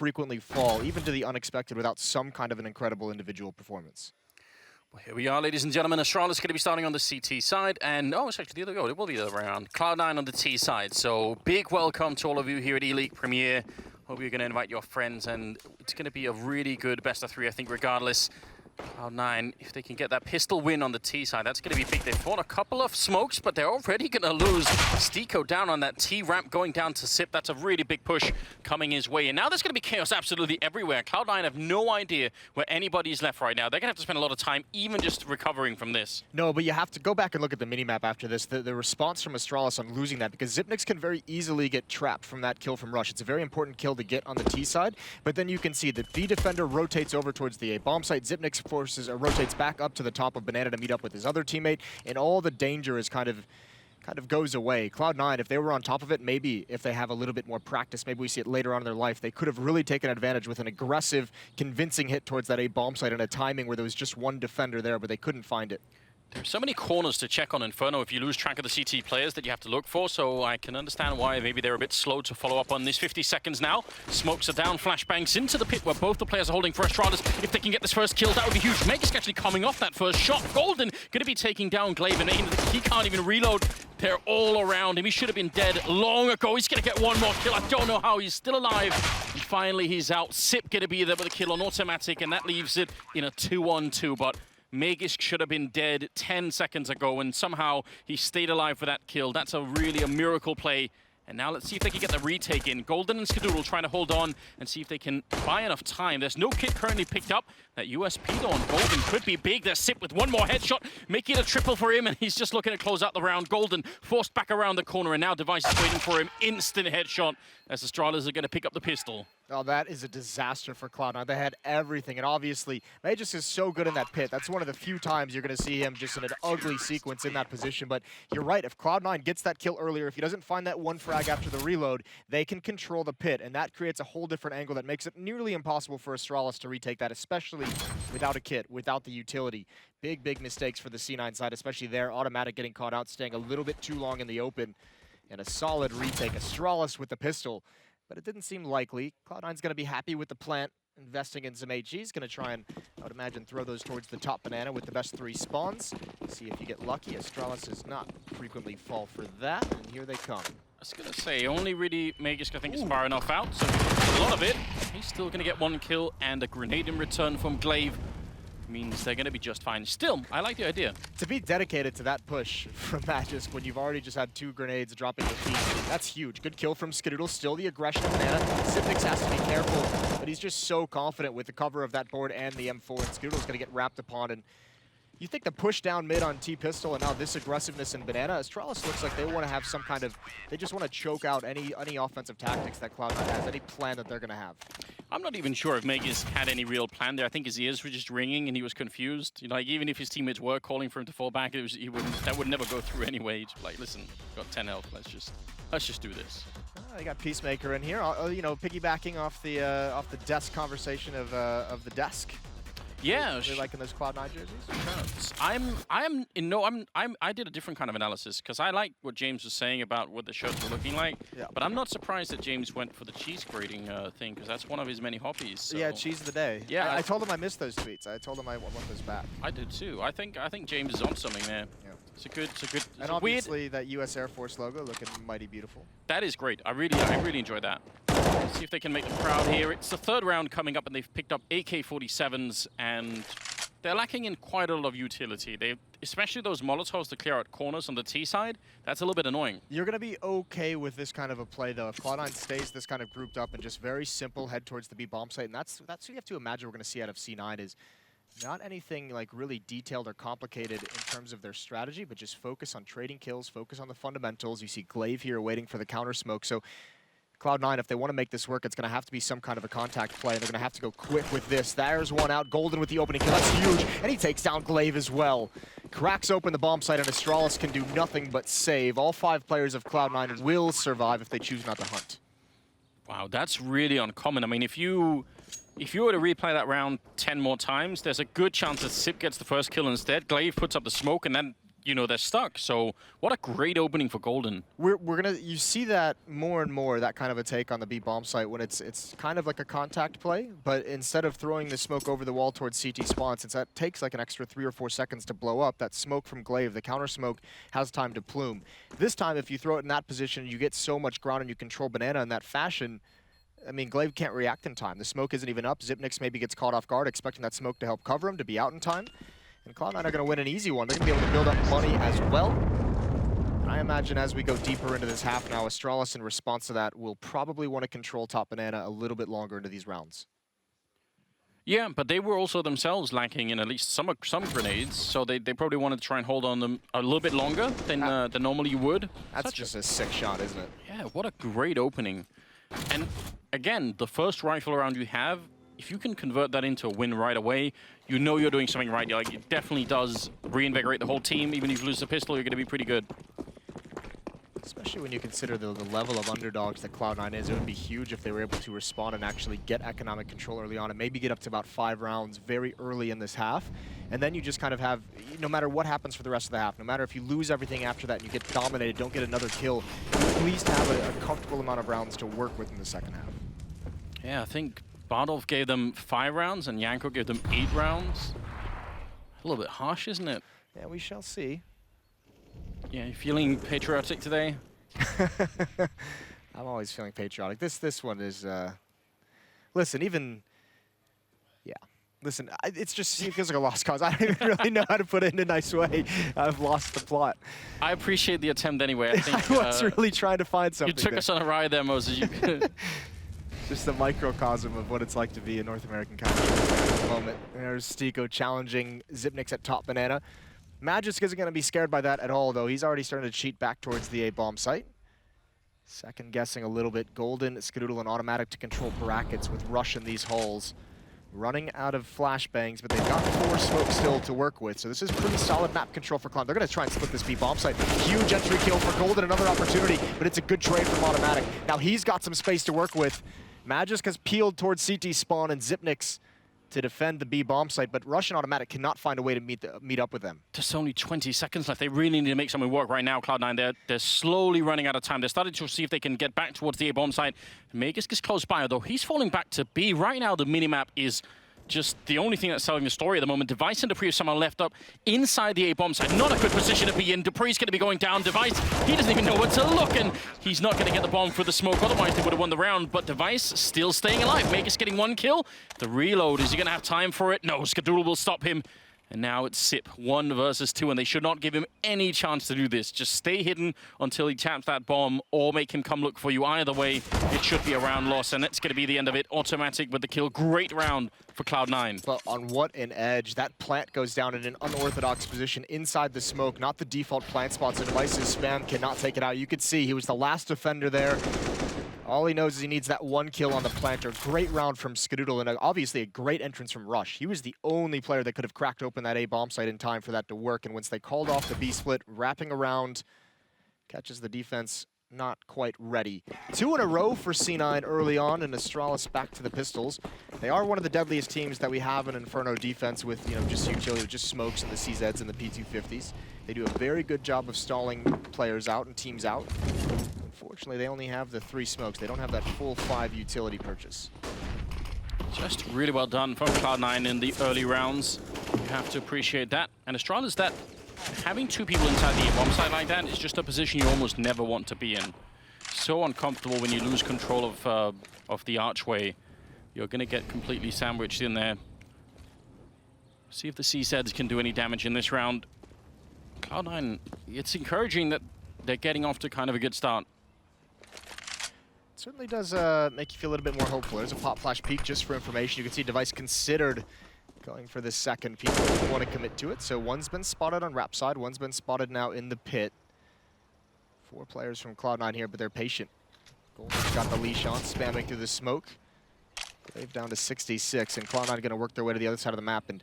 frequently fall, even to the unexpected, without some kind of an incredible individual performance. Well, here we are, ladies and gentlemen. Astralis is going to be starting on the CT side, and it's actually the other way. It will be the other way around. Cloud9 on the T side. So big welcome to all of you here at Eleague Premiere. Hope you're going to invite your friends, and it's going to be a really good best of 3, I think, regardless. Cloud9, if they can get that pistol win on the T side, that's going to be big. They've fought a couple of smokes, but they're already going to lose. Stico down on that T ramp, going down to Sip. That's a really big push coming his way. And now there's going to be chaos absolutely everywhere. Cloud9 have no idea where anybody's left right now. They're going to have to spend a lot of time even just recovering from this. No, but you have to go back and look at the minimap after this. The response from Astralis on losing that, because Xyp9x can very easily get trapped from that kill from Rush. It's a very important kill to get on the T side, but then you can see that B defender rotates over towards the A bomb site. Xyp9x rotates back up to the top of Banana to meet up with his other teammate, and all the danger is kind of goes away. Cloud9, if they were on top of it, maybe if they have a little bit more practice, maybe we see it later on in their life, they could have really taken advantage with an aggressive, convincing hit towards that A bomb site and a timing where there was just one defender there, but they couldn't find it. There's so many corners to check on Inferno if you lose track of the CT players that you have to look for, so I can understand why maybe they're a bit slow to follow up on this. 50 seconds now. Smokes are down, flashbangs into the pit where both the players are holding for Astralis. If they can get this first kill, that would be huge. Magisk actually coming off that first shot. Golden going to be taking down Glaive, and he can't even reload. They're all around him. He should have been dead long ago. He's going to get one more kill. I don't know how he's still alive. And finally, he's out. Sip going to be there with a kill on automatic, and that leaves it in a 2-on-2, but Magisk should have been dead 10 seconds ago, and somehow he stayed alive for that kill. That's really a miracle play. And now let's see if they can get the retake in. Golden and Skadoodle trying to hold on and see if they can buy enough time. There's no kit currently picked up. That USP though on Golden could be big. There's Sip with one more headshot, making it a triple for him, and he's just looking to close out the round. Golden forced back around the corner, and now Device is waiting for him. Instant headshot as the Astralis are going to pick up the pistol. Oh, that is a disaster for Cloud9. They had everything, and obviously, Magisk is so good in that pit. That's one of the few times you're going to see him just in an ugly sequence in that position. But you're right, if Cloud9 gets that kill earlier, if he doesn't find that one frag after the reload, they can control the pit, and that creates a whole different angle that makes it nearly impossible for Astralis to retake that, especially without a kit, without the utility. Big, big mistakes for the C9 side, especially there. Automatic getting caught out, staying a little bit too long in the open, and a solid retake. Astralis with the pistol. But it didn't seem likely. Cloud9's going to be happy with the plant, investing in some HE. He's going to try and, I would imagine, throw those towards the top Banana with the best 3 spawns. See if you get lucky. Astralis does not frequently fall for that, and here they come. I was going to say, only really Magisk, I think, is far enough out, so a lot of it. He's still going to get 1 kill, and a grenade in return from Glaive means they're going to be just fine. Still, I like the idea. To be dedicated to that push from Magisk when you've already just had 2 grenades dropping your feet, that's huge. Good kill from Skadoodle. Still the aggression of Banana. Xyp9x has to be careful, but he's just so confident with the cover of that board and the M4, and Skadoodle's going to get wrapped upon. And you think the push down mid on T-Pistol and now this aggressiveness in Banana, Astralis looks like they want to have some kind of, they just want to choke out any offensive tactics that Cloud9 has, any plan that they're going to have. I'm not even sure if Magisk had any real plan there. I think his ears were just ringing and he was confused. You know, like, even if his teammates were calling for him to fall back, that would never go through anyway. He'd be like, listen, got 10 health, let's just do this. You got Peacemaker in here, you know, piggybacking off the desk conversation of the desk. Yeah, really liking those Cloud9 jerseys. I did a different kind of analysis because I like what James was saying about what the shirts were looking like. Yeah. But I'm not surprised that James went for the cheese grating thing because that's one of his many hobbies. So. Yeah, cheese of the day. Yeah, I told him I missed those tweets. I told him I want those back. I did too. I think James is on something there. Yeah. It's and obviously that U.S. Air Force logo looking mighty beautiful. That is great. I really enjoy that. Let's see if they can make them proud here. It's the 3rd round coming up, and they've picked up AK-47s, and they're lacking in quite a lot of utility. Especially those Molotovs to clear out corners on the T side, that's a little bit annoying. You're going to be okay with this kind of a play, though, if Cloud9 stays this kind of grouped up and just very simple head towards the B bomb site. And that's what you have to imagine we're going to see out of C9 is not anything like really detailed or complicated in terms of their strategy, but just focus on trading kills, focus on the fundamentals. You see Glaive here waiting for the counter smoke. So Cloud9, if they want to make this work, it's going to have to be some kind of a contact play. They're going to have to go quick with this. There's one out. Golden with the opening kill. That's huge. And he takes down Glaive as well. Cracks open the bomb site, and Astralis can do nothing but save. All 5 players of Cloud9 will survive if they choose not to hunt. Wow, that's really uncommon. I mean, if you were to replay that round 10 more times, there's a good chance that Sip gets the first kill instead. Glaive puts up the smoke, and then you know, they're stuck. So what a great opening for Golden. You see that more and more, that kind of a take on the B bomb site when it's kind of like a contact play, but instead of throwing the smoke over the wall towards CT spawn, since that takes like an extra 3 or 4 seconds to blow up, that smoke from Glaive, the counter smoke, has time to plume. This time, if you throw it in that position, you get so much ground and you control Banana in that fashion. I mean, Glaive can't react in time. The smoke isn't even up. Xyp9x maybe gets caught off guard, expecting that smoke to help cover him, to be out in time. And Cloud9 are going to win an easy one. They're going to be able to build up money as well. And I imagine as we go deeper into this half now, Astralis, in response to that, will probably want to control top Banana a little bit longer into these rounds. Yeah, but they were also themselves lacking in at least some grenades, so they probably wanted to try and hold on them a little bit longer than normally you would. That's just a sick shot, isn't it? Yeah, what a great opening. And again, the first rifle round you have, if you can convert that into a win right away, you know you're doing something right. Like, it definitely does reinvigorate the whole team. Even if you lose the pistol, you're going to be pretty good. Especially when you consider the level of underdogs that Cloud9 is. It would be huge if they were able to respond and actually get economic control early on and maybe get up to about 5 rounds very early in this half. And then you just kind of have, no matter what happens for the rest of the half, no matter if you lose everything after that and you get dominated, don't get another kill, you at least have a comfortable amount of rounds to work with in the second half. Yeah, I think Bardolph gave them 5 rounds and Yanko gave them 8 rounds. A little bit harsh, isn't it? Yeah, we shall see. Yeah, you feeling patriotic today? I'm always feeling patriotic. This one is, listen, even, yeah. Listen, it feels like a lost cause. I don't even really know how to put it in a nice way. I've lost the plot. I appreciate the attempt anyway. I think I was really trying to find something. You took us on a ride there, Moses. Just the microcosm of what it's like to be a North American counter at the moment. There's Stico challenging Xyp9x at top Banana. Magisk isn't going to be scared by that at all, though. He's already starting to cheat back towards the A-bomb site. Second guessing a little bit. Golden, Skadoodle, and Automatic to control brackets with Rush in these holes. Running out of flashbangs, but they've got 4 smokes still to work with. So this is pretty solid map control for Cloud. They're going to try and split this B-bomb site. Huge entry kill for Golden, another opportunity, but it's a good trade from Automatic. Now he's got some space to work with. Magisk has peeled towards CT spawn and Xyp9x to defend the B-bomb site, but Rush and Automatic cannot find a way to meet up with them. There's only 20 seconds left. They really need to make something work right now, Cloud9. They're slowly running out of time. They're starting to see if they can get back towards the A-bomb site. Magisk is close by, although he's falling back to B. Right now, the minimap is just the only thing that's selling the story at the moment. Device and Dupree have somehow left up inside the A-bomb site. Not a good position to be in. Dupree's going to be going down. Device, he doesn't even know where to look, and he's not going to get the bomb through the smoke. Otherwise, they would have won the round, but Device still staying alive. Magisk getting 1 kill. The reload, is he going to have time for it? No, Skadoodle will stop him. And now it's Sip, 1 versus 2, and they should not give him any chance to do this. Just stay hidden until he taps that bomb, or make him come look for you. Either way, it should be a round loss, and that's going to be the end of it. Automatic with the kill. Great round for Cloud9. But on what an edge. That plant goes down in an unorthodox position inside the smoke, not the default plant spot, so Device's spam cannot take it out. You could see he was the last defender there. All he knows is he needs that 1 kill on the planter. Great round from Skadoodle, and obviously a great entrance from Rush. He was the only player that could have cracked open that A-bomb site in time for that to work, and once they called off the B-split, wrapping around, catches the defense not quite ready. 2 in a row for C9 early on, and Astralis back to the pistols. They are one of the deadliest teams that we have in Inferno defense with, you know, just utility, just smokes and the CZs and the P250s. They do a very good job of stalling players out and teams out. Unfortunately, they only have the 3 smokes. They don't have that full 5 utility purchase. Just really well done from Cloud9 in the early rounds. You have to appreciate that. And Astralis, that having 2 people inside the A-bomb site like that is just a position you almost never want to be in. So uncomfortable when you lose control of the archway. You're going to get completely sandwiched in there. See if the CZs can do any damage in this round. Cloud9, it's encouraging that they're getting off to kind of a good start. Certainly does make you feel a little bit more hopeful. There's a pop flash peek just for information. You can see Device considered going for this second peek. Didn't want to commit to it. So one's been spotted on Rap side. One's been spotted now in the pit. 4 players from Cloud9 here, but they're patient. Golden's got the leash on, spamming through the smoke. They've down to 66, and Cloud9 going to work their way to the other side of the map. And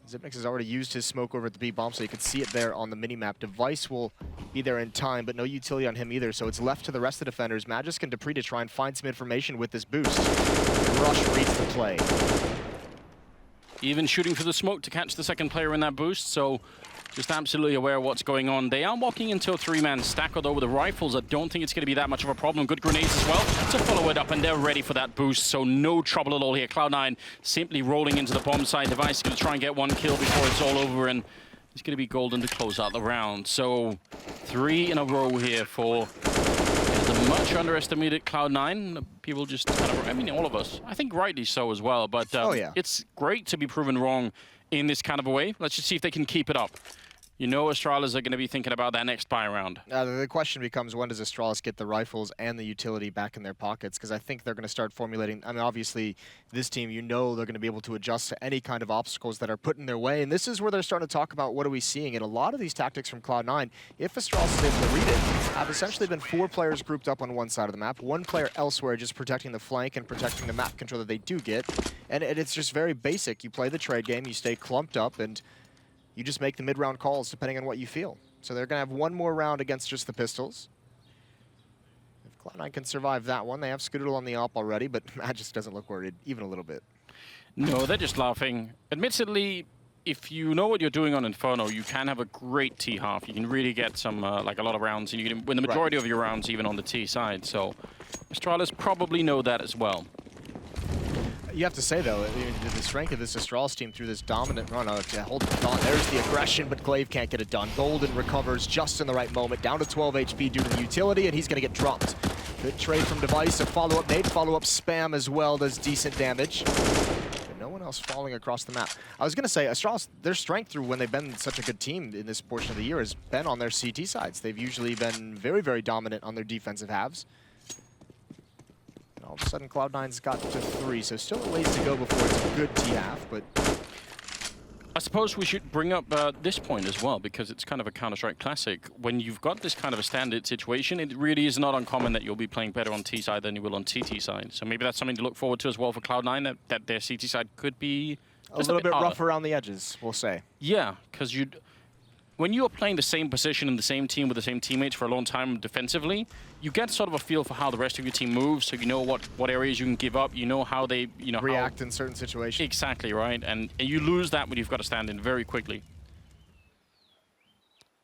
Xyp9x has already used his smoke over at the B-bomb, so you can see it there on the mini-map. Device will be there in time, but no utility on him either, so it's left to the rest of the defenders. Magisk and Dupree to try and find some information with this boost. Rush reads the play. even shooting for the smoke to catch the second player in that boost. So just absolutely aware of what's going on. They are walking into a 3-man stack, although with the rifles, I don't think it's going to be that much of a problem. Good grenades as well to follow it up, and they're ready for that boost. So no trouble at all here. Cloud9 simply rolling into the bomb side. Device going to try and get one kill before it's all over, and it's going to be Golden to close out the round. So 3 in a row here for the much underestimated Cloud9. People just kind of, I mean, all of us, I think rightly so as well. But it's great to be proven wrong in this kind of a way. Let's just see if they can keep it up. You know Astralis are going to be thinking about that next buy round. The question becomes, when does Astralis get the rifles and the utility back in their pockets? Because I think they're going to start formulating. I mean, obviously, this team, you know they're going to be able to adjust to any kind of obstacles that are put in their way. And this is where they're starting to talk about what are we seeing. And a lot of these tactics from Cloud9, if Astralis is able to read it, have essentially been 4 players grouped up on one side of the map, 1 player elsewhere just protecting the flank and protecting the map control that they do get. And it's just very basic. You play the trade game, you stay clumped up, and you just make the mid-round calls depending on what you feel. So they're going to have 1 more round against just the pistols. If Cloud9 can survive that one, they have Scoodle on the op already, but Magisk doesn't look worried even a little bit. No, they're just laughing. Admittedly, if you know what you're doing on Inferno, you can have a great T half. You can really get some, like a lot of rounds, and you can win the majority of your rounds even on the T side. So Astralis probably know that as well. You have to say, though, the strength of this Astralis team through this dominant run. Hold the thought. There's the aggression, but Glaive can't get it done. Golden recovers just in the right moment, down to 12 HP due to the utility, and he's going to get dropped. Good trade from Device. A follow-up nade, follow-up spam as well, does decent damage. But no one else falling across the map. I was going to say, Astralis, their strength through when they've been such a good team in this portion of the year has been on their CT sides. They've usually been very, very dominant on their defensive halves. All of a sudden, Cloud9's got to 3, so still a ways to go before it's a good T-half, but... I suppose we should bring up this point as well, because it's kind of a Counter-Strike classic. When you've got this kind of a standard situation, it really is not uncommon that you'll be playing better on T side than you will on TT side. So maybe that's something to look forward to as well for Cloud9, that their CT side could be a little bit rough around the edges, we'll say. Yeah, because when you are playing the same position in the same team with the same teammates for a long time defensively, you get sort of a feel for how the rest of your team moves, so you know what areas you can give up, you know how they react in certain situations. Exactly, right? And you lose that when you've got to stand in very quickly.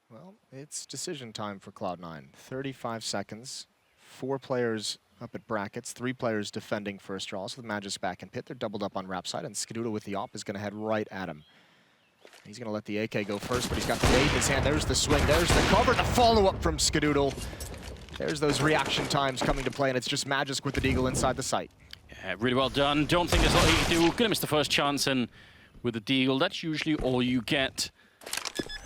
Well, it's decision time for Cloud9. 35 seconds, 4 players up at brackets, 3 players defending for Astralis with Magisk back in pit. They're doubled up on Rap side, and Skadoodle with the op is going to head right at him. He's going to let the AK go first, but he's got the nade in his hand. There's the swing. There's the cover. The follow-up from Skadoodle. There's those reaction times coming to play, and it's just Magisk with the deagle inside the site. Yeah, really well done. Don't think there's a lot you can do. Gonna miss the first chance, and with the deagle, that's usually all you get.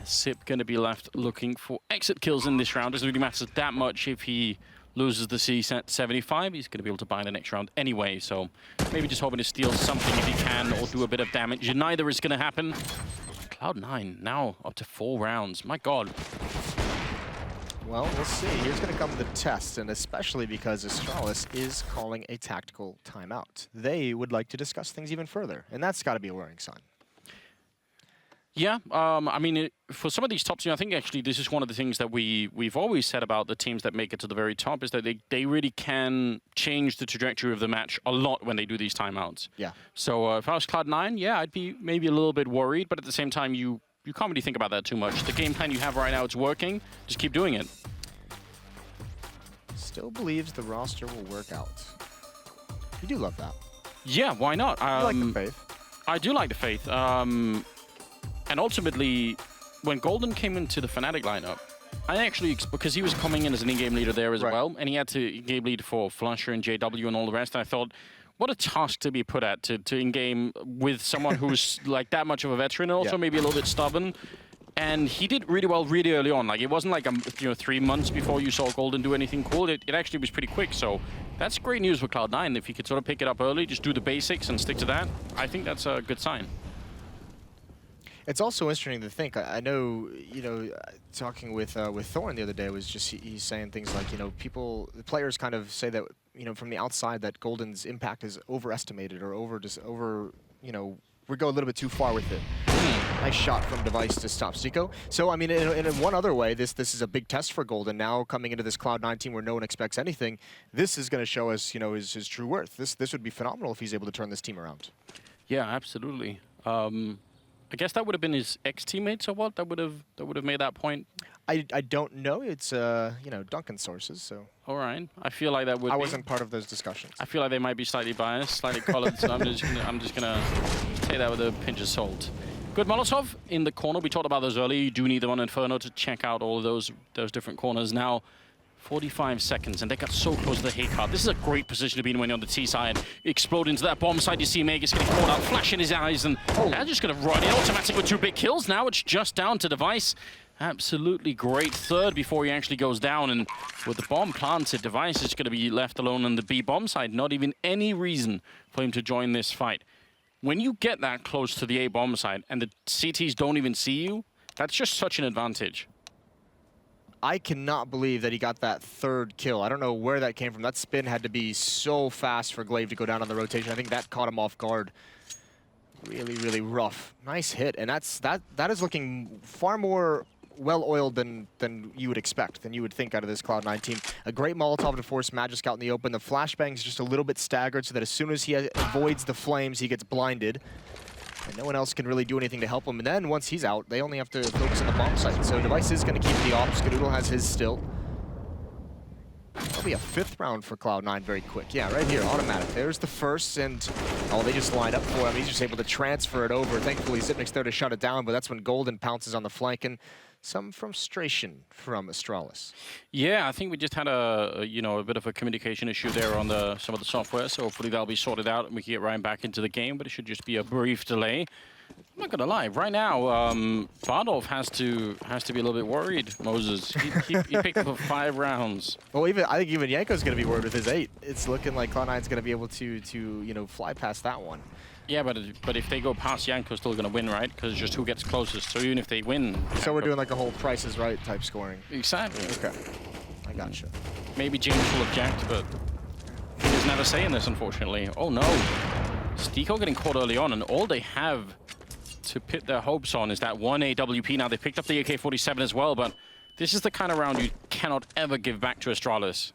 Sip going to be left looking for exit kills in this round. Doesn't really matter that much if he loses the C set 75. He's going to be able to buy the next round anyway, so maybe just hoping to steal something if he can, or do a bit of damage. Neither is going to happen. Cloud9 now up to 4 rounds. My God. Well, we'll see. Here's going to come the test, and especially because Astralis is calling a tactical timeout. They would like to discuss things even further, and that's got to be a worrying sign. Yeah, I mean, for some of these top teams, I think actually this is one of the things that we've always said about the teams that make it to the very top, is that they really can change the trajectory of the match a lot when they do these timeouts. Yeah. So if I was Cloud9, yeah, I'd be maybe a little bit worried, but at the same time, you can't really think about that too much. The game plan you have right now, it's working. Just keep doing it. Still believes the roster will work out. You do love that. Yeah, why not? I like the faith. I do like the faith. And ultimately, when Golden came into the Fnatic lineup, I actually, because he was coming in as an in-game leader there as well, and he had to in-game lead for Flusher and JW and all the rest, and I thought, what a task to be put at, to in-game with someone who's like that much of a veteran, also maybe a little bit stubborn. And he did really well really early on. Like, it wasn't like 3 months before you saw Golden do anything cool. It actually was pretty quick, so that's great news for Cloud9. If he could sort of pick it up early, just do the basics and stick to that, I think that's a good sign. It's also interesting to think. I know, talking with Thorn the other day, was just he's saying things like, the players kind of say that, from the outside, that Golden's impact is overestimated or we go a little bit too far with it. Nice shot from Device to stop Zico. So, I mean, in one other way, this is a big test for Golden. Now, coming into this Cloud9 team where no one expects anything, this is going to show us, his true worth. This would be phenomenal if he's able to turn this team around. Yeah, absolutely. I guess that would have been his ex-teammates or what? That would have made that point. I don't know. It's you know, Duncan sources, so. All right. I feel like that would. I wasn't part of those discussions. I feel like they might be slightly biased, slightly colored. So I'm just gonna take that with a pinch of salt. Good Molotov in the corner. We talked about those earlier. You do need them on Inferno to check out all of those different corners. Now, 45 seconds, and they got so close to the hit card. This is a great position to be in when you're on the T side. Explode into that bomb side. You see Magus getting caught out, flash in his eyes, and they're just going to run in automatic with 2 big kills. Now it's just down to Device. Absolutely great third before he actually goes down, and with the bomb planted, Device is going to be left alone on the B bomb side. Not even any reason for him to join this fight. When you get that close to the A bomb side and the CTs don't even see you, that's just such an advantage. I cannot believe that he got that 3rd kill. I don't know where that came from. That spin had to be so fast for Glaive to go down on the rotation. I think that caught him off guard. Really, really rough. Nice hit, and that is looking far more well-oiled than you would expect, than you would think out of this Cloud9 team. A great Molotov to force Magisk out in the open. The flashbang's just a little bit staggered so that as soon as he avoids the flames, he gets blinded. And no one else can really do anything to help him. And then once he's out, they only have to focus on the bomb site. So Device is going to keep the off. Skadoodle has his still. That'll be a 5th round for Cloud9 very quick. Yeah, right here, automatic. There's the first, and oh, they just lined up for him. He's just able to transfer it over. Thankfully, Xyp9x there to shut it down, but that's when Golden pounces on the flank, and some frustration from Astralis. Yeah, I think we just had a bit of a communication issue there on some of the software, so hopefully that'll be sorted out and we can get right back into the game, but it should just be a brief delay. I'm not gonna lie, right now, Bardolph has to be a little bit worried, Moses. He picked up 5 rounds. Well, I think even Yanko's gonna be worried with his 8. It's looking like Cloud9's gonna be able to fly past that one. Yeah, but if they go past, Yanko's still gonna win, right? Because just who gets closest. So even if they win, so we're doing like a whole Price is Right type scoring. Exactly. Okay, I gotcha. Maybe James will object, but he was never saying this, unfortunately. Oh no, Stiko getting caught early on, and all they have to put their hopes on is that 1 AWP. Now they picked up the AK-47 as well, but this is the kind of round you cannot ever give back to Astralis.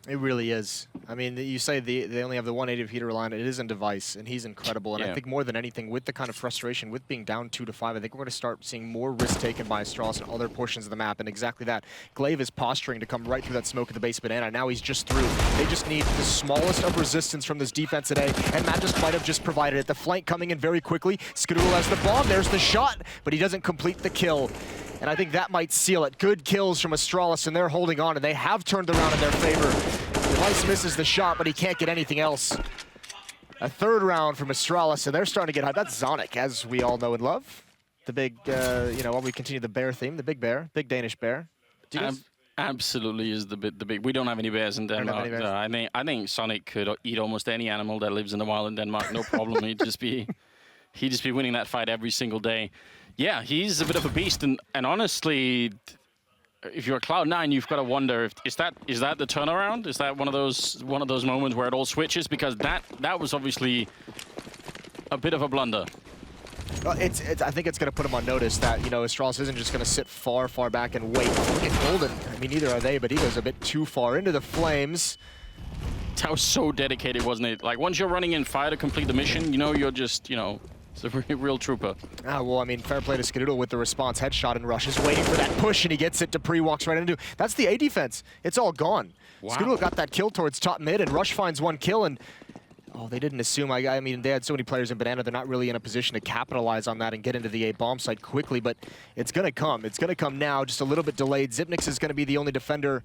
It really is. I mean, you say they only have the 180 to rely on. It is in Device, and he's incredible. And yeah. I think more than anything, with the kind of frustration, with being down 2 to 5, I think we're going to start seeing more risk taken by Astralis in other portions of the map. And exactly that. Glaive is posturing to come right through that smoke at the base of Banana. Now he's just through. They just need the smallest of resistance from this defense today, and Magisk might have just provided it. The flank coming in very quickly. Skadoodle has the bomb. There's the shot, but he doesn't complete the kill. And I think that might seal it. Good kills from Astralis, and they're holding on, and they have turned around in their favor. Device misses the shot, but he can't get anything else. A 3rd round from Astralis, and they're starting to get high. That's Zonic, as we all know and love. The big, while we continue the bear theme, the big bear, big Danish bear. Absolutely is the big. We don't have any bears in Denmark. I think Sonic could eat almost any animal that lives in the wild in Denmark, no problem. He'd just be winning that fight every single day. Yeah, he's a bit of a beast, and honestly, if you're Cloud9, you've got to wonder is that the turnaround? Is that one of those moments where it all switches? Because that was obviously a bit of a blunder. Well, I think it's going to put him on notice that Astralis isn't just going to sit far back and wait. Look at Golden. I mean, neither are they, but he goes a bit too far into the flames. That was so dedicated, wasn't it? Like once you're running in fire to complete the mission, you're just it's a real trooper. Well, I mean, fair play to Skadoodle with the response. Headshot and Rush is waiting for that push, and he gets it. Dupree walks right into. That's the A defense. It's all gone. Wow. Skadoodle got that kill towards top mid, and Rush finds 1 kill, and they didn't assume. I mean, they had so many players in Banana, they're not really in a position to capitalize on that and get into the A bomb site quickly, but it's going to come. It's going to come now, just a little bit delayed. Xyp9x is going to be the only defender,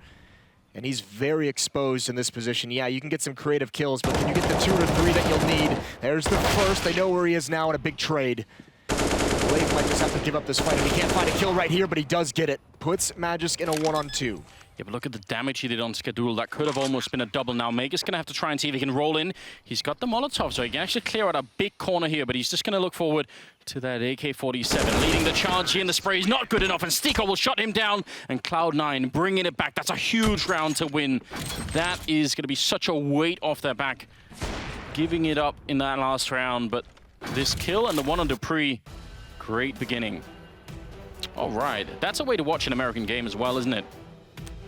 and he's very exposed in this position. Yeah, you can get some creative kills, but can you get the 2 or 3 that you'll need? There's the first. They know where he is now in a big trade. Blake might just have to give up this fight. He can't find a kill right here, but he does get it. Puts Magisk in a 1-on-2. Yeah, but look at the damage he did on Skadoodle. That could have almost been a double now. Magus going to have to try and see if he can roll in. He's got the Molotov, so he can actually clear out a big corner here, but he's just going to look forward to that AK-47. Leading the charge here, and the spray is not good enough, and Stiko will shut him down, and Cloud9 bringing it back. That's a huge round to win. That is going to be such a weight off their back, giving it up in that last round, but this kill and the 1 on Dupree, great beginning. All right, that's a way to watch an American game as well, isn't it?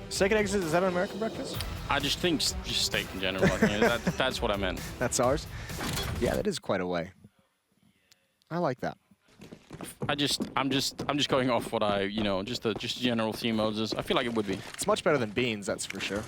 Steak and eggs, is that an American breakfast? I just think just steak in general. That's what I meant. That's ours? Yeah, that is quite a way. I like that. I'm just going off what I, just the general theme modes. I feel like it would be. It's much better than beans, that's for sure.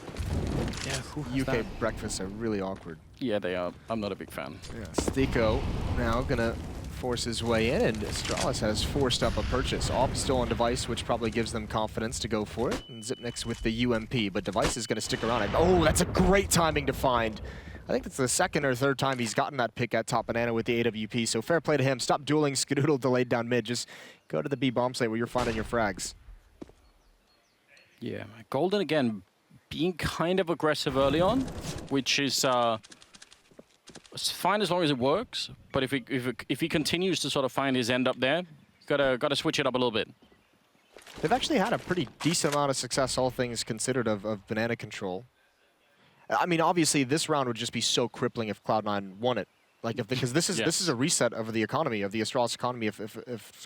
Yeah, UK breakfasts are really awkward. Yeah, they are. I'm not a big fan. Yeah, Stico now gonna force his way in, and Astralis has forced up a purchase. Op still on Device, which probably gives them confidence to go for it. And Zipnix with the UMP, but Device is gonna stick around. And oh, that's a great timing to find. I think it's the second or third time he's gotten that pick at top banana with the AWP, so fair play to him. Stop dueling Skadoodle delayed down mid. Just go to the B bomb site where you're finding your frags. Yeah, Golden again being kind of aggressive early on, which is it's fine as long as it works. But if he continues to sort of find his end up there, gotta switch it up a little bit. They've actually had a pretty decent amount of success, all things considered, of banana control. I mean, obviously, this round would just be so crippling if Cloud9 won it. Like, because this is a reset of the economy, of the Astralis economy, if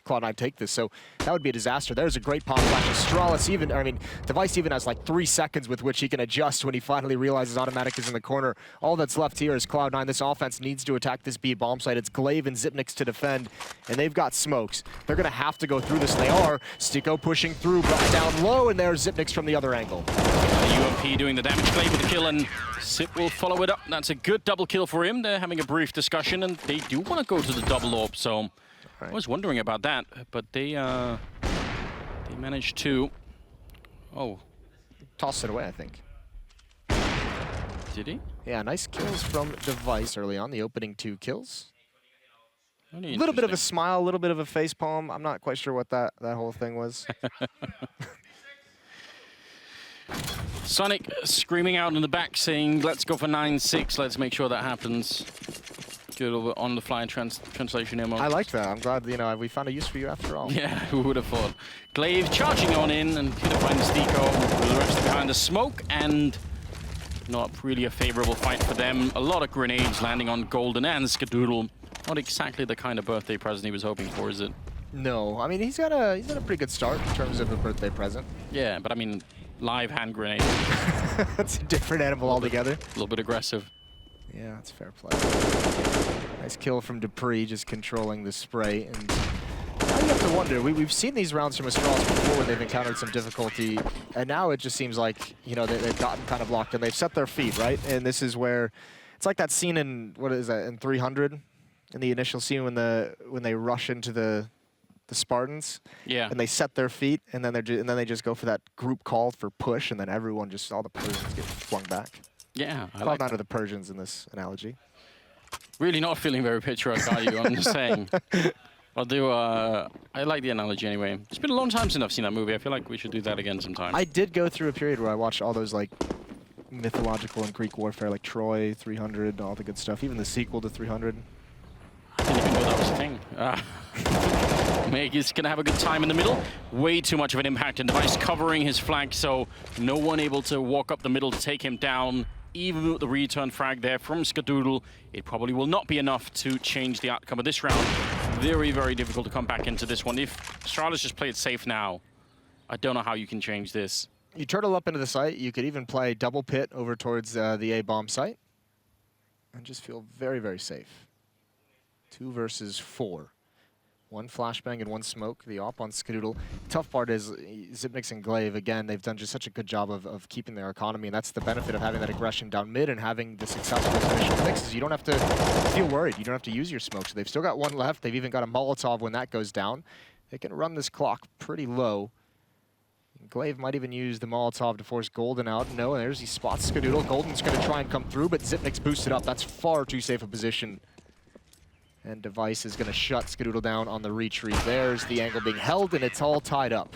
Cloud9 take this. So that would be a disaster. There's a great pop flash. Astralis even, I mean, Device even has like 3 seconds with which he can adjust when he finally realizes Automatic is in the corner. All that's left here is Cloud9. This offense needs to attack this B bomb site. It's Glaive and Zipnix to defend, and they've got smokes. They're gonna have to go through this, and they are. Stico pushing through, brought down low, and there's Zipnix from the other angle. UMP doing the damage, Glaive with the kill, and Zip will follow it up. That's a good double kill for him. They're having a brief discussion, and they do want to go to the double orb, so I was wondering about that, but they managed to... Oh. Toss it away, I think. Did he? Yeah, nice kills from Device early on, the opening 2 kills. A little bit of a smile, a little bit of a facepalm. I'm not quite sure what that whole thing was. Sonic screaming out in the back saying, let's go for 9-6, let's make sure that happens. Good on the fly translation emote. I like that. I'm glad, we found a use for you after all. Yeah, who would have thought? Glaive charging on in and gonna find Stico with the rest behind the smoke, and not really a favorable fight for them. A lot of grenades landing on Golden and Skadoodle. Not exactly the kind of birthday present he was hoping for, is it? No, I mean, he's had a pretty good start in terms of a birthday present. Yeah, but I mean, live hand grenade. That's a different animal altogether. A little bit aggressive. Yeah, that's fair play. Nice kill from Dupree, just controlling the spray. And now you have to wonder, we've seen these rounds from Astralis before when they've encountered some difficulty, and now it just seems like, they've gotten kind of locked in. They've set their feet, right? And this is where, it's like that scene in, what is that, in 300? In the initial scene when they rush into the Spartans, and they set their feet, and then they just go for that group call for push, and then everyone all the Persians get flung back. Yeah, I Cloud9 like that. are the Persians in this analogy. Really not feeling very patriotic, are you? I'm just saying. I'll do. I like the analogy anyway. It's been a long time since I've seen that movie. I feel like we should do that again sometime. I did go through a period where I watched all those like mythological and Greek warfare, like Troy, 300, all the good stuff. Even the sequel to 300. I didn't even know that was a thing. Meg is going to have a good time in the middle. Way too much of an impact, and Device covering his flank, so no one able to walk up the middle to take him down. Even with the return frag there from Skadoodle, it probably will not be enough to change the outcome of this round. Very, very difficult to come back into this one. If Astralis just play it safe now, I don't know how you can change this. You turtle up into the site. You could even play double pit over towards the A-bomb site. And just feel very, very safe. 2 versus 4. 1 flashbang and 1 smoke. The op on Skadoodle. Tough part is Zipnix and Glaive, again, they've done just such a good job of keeping their economy, and that's the benefit of having that aggression down mid and having the successful initial fixes. You don't have to feel worried. You don't have to use your smokes. They've still got 1 left. They've even got a Molotov when that goes down. They can run this clock pretty low. Glaive might even use the Molotov to force Golden out. No, and he spots Skadoodle. Golden's going to try and come through, but Zipnix boosted up. That's far too safe a position. And Device is going to shut Skadoodle down on the retreat. There's the angle being held, and it's all tied up.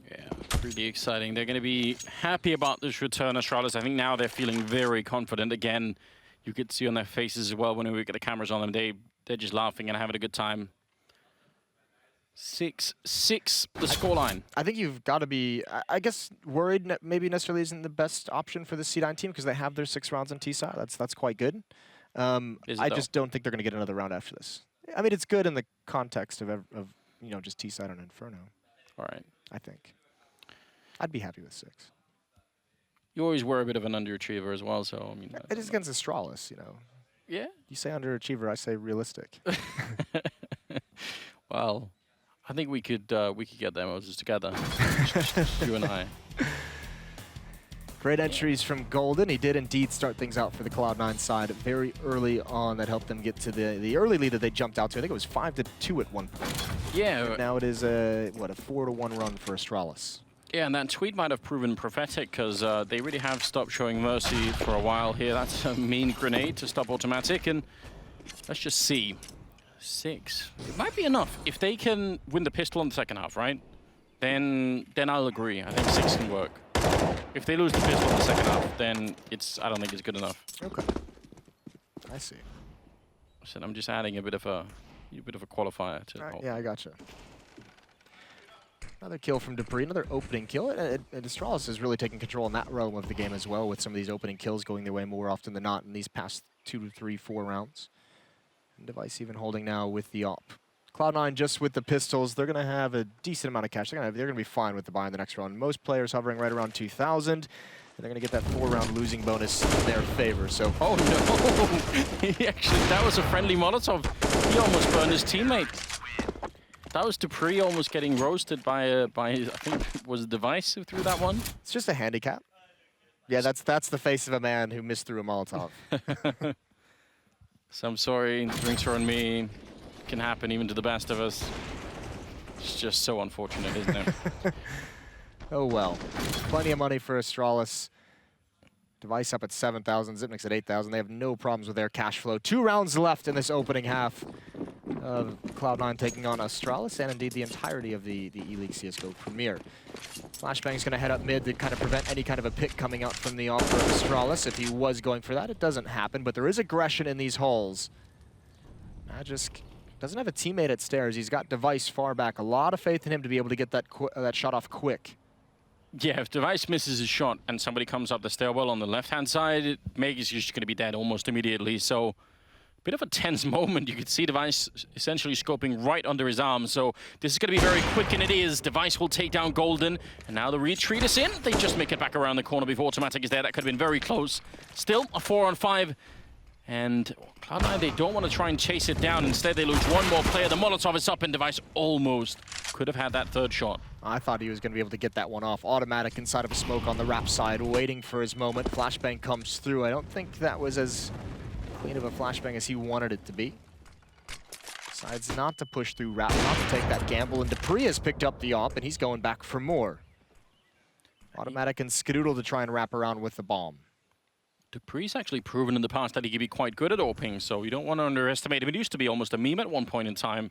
Yeah, pretty exciting. They're going to be happy about this return, Astralis. I think now they're feeling very confident. Again, you could see on their faces as well when we get the cameras on them. They're just laughing and having a good time. 6-6, the scoreline. I think you've got to be, I guess, worried maybe necessarily isn't the best option for the C9 team because they have their 6 rounds on T-side. That's quite good. I just don't think they're going to get another round after this. I mean, it's good in the context of just T-side on Inferno. All right. I think. I'd be happy with 6. You always were a bit of an underachiever as well, so I mean. It is against Astralis, Yeah. You say underachiever, I say realistic. Well, I think we could get there, Moses, together. You and I. Great entries from Golden. He did indeed start things out for the Cloud9 side very early on. That helped them get to the early lead that they jumped out to. I think it was 5-2 at one point. Yeah. And now it is a 4-1 run for Astralis. Yeah, and that tweet might have proven prophetic because they really have stopped showing mercy for a while here. That's a mean grenade to stop automatic, and let's just see. 6. It might be enough. If they can win the pistol in the second half, right? Then I'll agree. I think 6 can work. If they lose the pistol in the second half, then I don't think it's good enough. Okay. I see. So I'm just adding a bit of a qualifier to Right, yeah, I gotcha. Another kill from Dupree, another opening kill. And Astralis is really taking control in that realm of the game as well, with some of these opening kills going their way more often than not in these past 2 to 3, 4 rounds. And Device even holding now with the op. Cloud9 just with the pistols, they're going to have a decent amount of cash. They're going to be fine with the buy in the next round. Most players hovering right around 2,000. And they're going to get that 4-round losing bonus in their favor. So, oh no! That was a friendly Molotov. He almost burned his teammate. That was Dupree almost getting roasted by I think it was Device who threw that one. It's just a handicap. Yeah, that's the face of a man who missed through a Molotov. So I'm sorry, drinks are on me. Can happen even to the best of us. It's just so unfortunate, isn't it? Oh well. Plenty of money for Astralis. Device up at 7,000, Zipnik's at 8,000. They have no problems with their cash flow. 2 rounds left in this opening half of Cloud9 taking on Astralis, and indeed the entirety of the Eleague CSGO Premier. Flashbang's going to head up mid to kind of prevent any kind of a pick coming out from the offer of Astralis. If he was going for that, it doesn't happen, but there is aggression in these halls. Magisk doesn't have a teammate at stairs. He's got Device far back. A lot of faith in him to be able to get that shot off quick. Yeah, if Device misses his shot and somebody comes up the stairwell on the left-hand side, Meg is just going to be dead almost immediately. So, bit of a tense moment. You could see Device essentially scoping right under his arm. So, this is going to be very quick, and it is. Device will take down Golden. And now the retreat is in. They just make it back around the corner before automatic is there. That could have been very close. Still, a 4-on-5. And Cloud9, they don't want to try and chase it down. Instead, they lose one more player. The Molotov is up, and Device almost could have had that third shot. I thought he was going to be able to get that one off. Automatic inside of a smoke on the wrap side, waiting for his moment. Flashbang comes through. I don't think that was as clean of a flashbang as he wanted it to be. Decides not to push through wrap, not to take that gamble, and Dupree has picked up the op, and he's going back for more. Automatic and Skadoodle to try and wrap around with the bomb. Dupree's actually proven in the past that he can be quite good at oping, so you don't want to underestimate him. It used to be almost a meme at one point in time,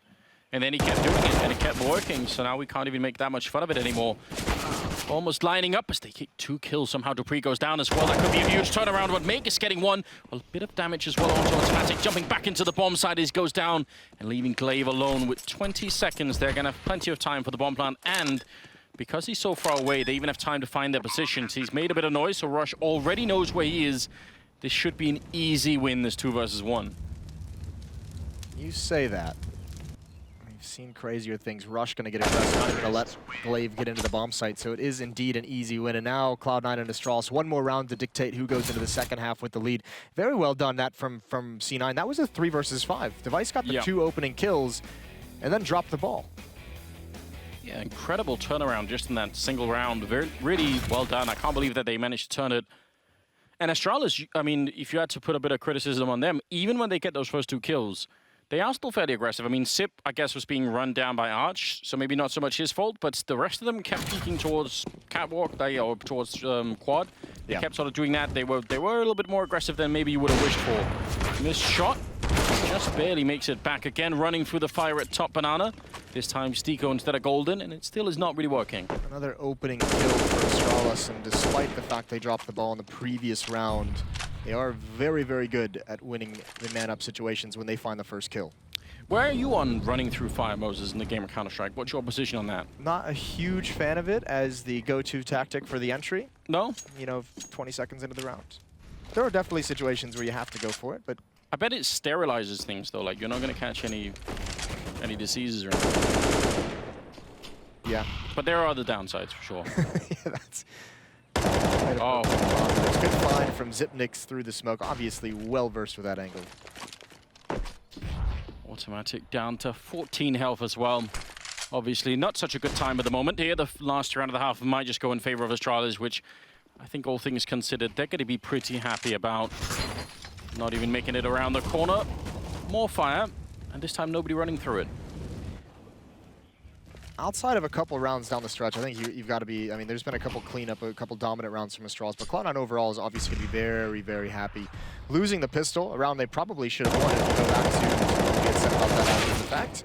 and then he kept doing it, and it kept working, so now we can't even make that much fun of it anymore. Almost lining up as they get 2 kills. Somehow Dupree goes down as well. That could be a huge turnaround, but Meg is getting 1. A bit of damage as well onto automatic. Jumping back into the bomb side, he goes down, and leaving Glaive alone with 20 seconds. They're going to have plenty of time for the bomb plant, and because he's so far away, they even have time to find their positions. He's made a bit of noise, so Rush already knows where he is. This should be an easy win, this 2 versus 1. You say that. We've seen crazier things. Rush going to get aggressive, not even going to let Glaive get into the bomb site, so it is indeed an easy win. And now Cloud9 and Astralis, 1 more round to dictate who goes into the second half with the lead. Very well done that from C9. That was a 3 versus 5. Device got the 2 opening kills and then dropped the ball. Yeah, incredible turnaround just in that single round. Really well done. I can't believe that they managed to turn it. And Astralis, I mean, if you had to put a bit of criticism on them, even when they get those first 2 kills, they are still fairly aggressive. I mean, Sip, I guess, was being run down by Arch, so maybe not so much his fault, but the rest of them kept peeking towards Catwalk, or towards Quad. They kept sort of doing that. They were a little bit more aggressive than maybe you would have wished for. Missed shot. Just barely makes it back again, running through the fire at top Banana. This time Stico instead of Golden, and it still is not really working. Another opening kill for Astralis, and despite the fact they dropped the ball in the previous round, they are very, very good at winning the man-up situations when they find the first kill. Where are you on running through fire, Moses, in the game of Counter-Strike? What's your position on that? Not a huge fan of it as the go-to tactic for the entry. No? You know, 20 seconds into the round. There are definitely situations where you have to go for it, but I bet it sterilizes things, though. Like, you're not going to catch any diseases or anything. Yeah. But there are other downsides, for sure. Yeah, Oh. Good find from Zipnix through the smoke. Obviously well versed with that angle. Automatic down to 14 health as well. Obviously not such a good time at the moment here. The last round of the half might just go in favor of Astralis, which I think all things considered, they're going to be pretty happy about. Not even making it around the corner. More fire, and this time nobody running through it. Outside of a couple rounds down the stretch, I think you've got to be, I mean, there's been a couple cleanup, a couple dominant rounds from Astralis, but Cloud9 overall is obviously going to be very, very happy. Losing the pistol, a round they probably should have won if we go back to get set about that after the fact.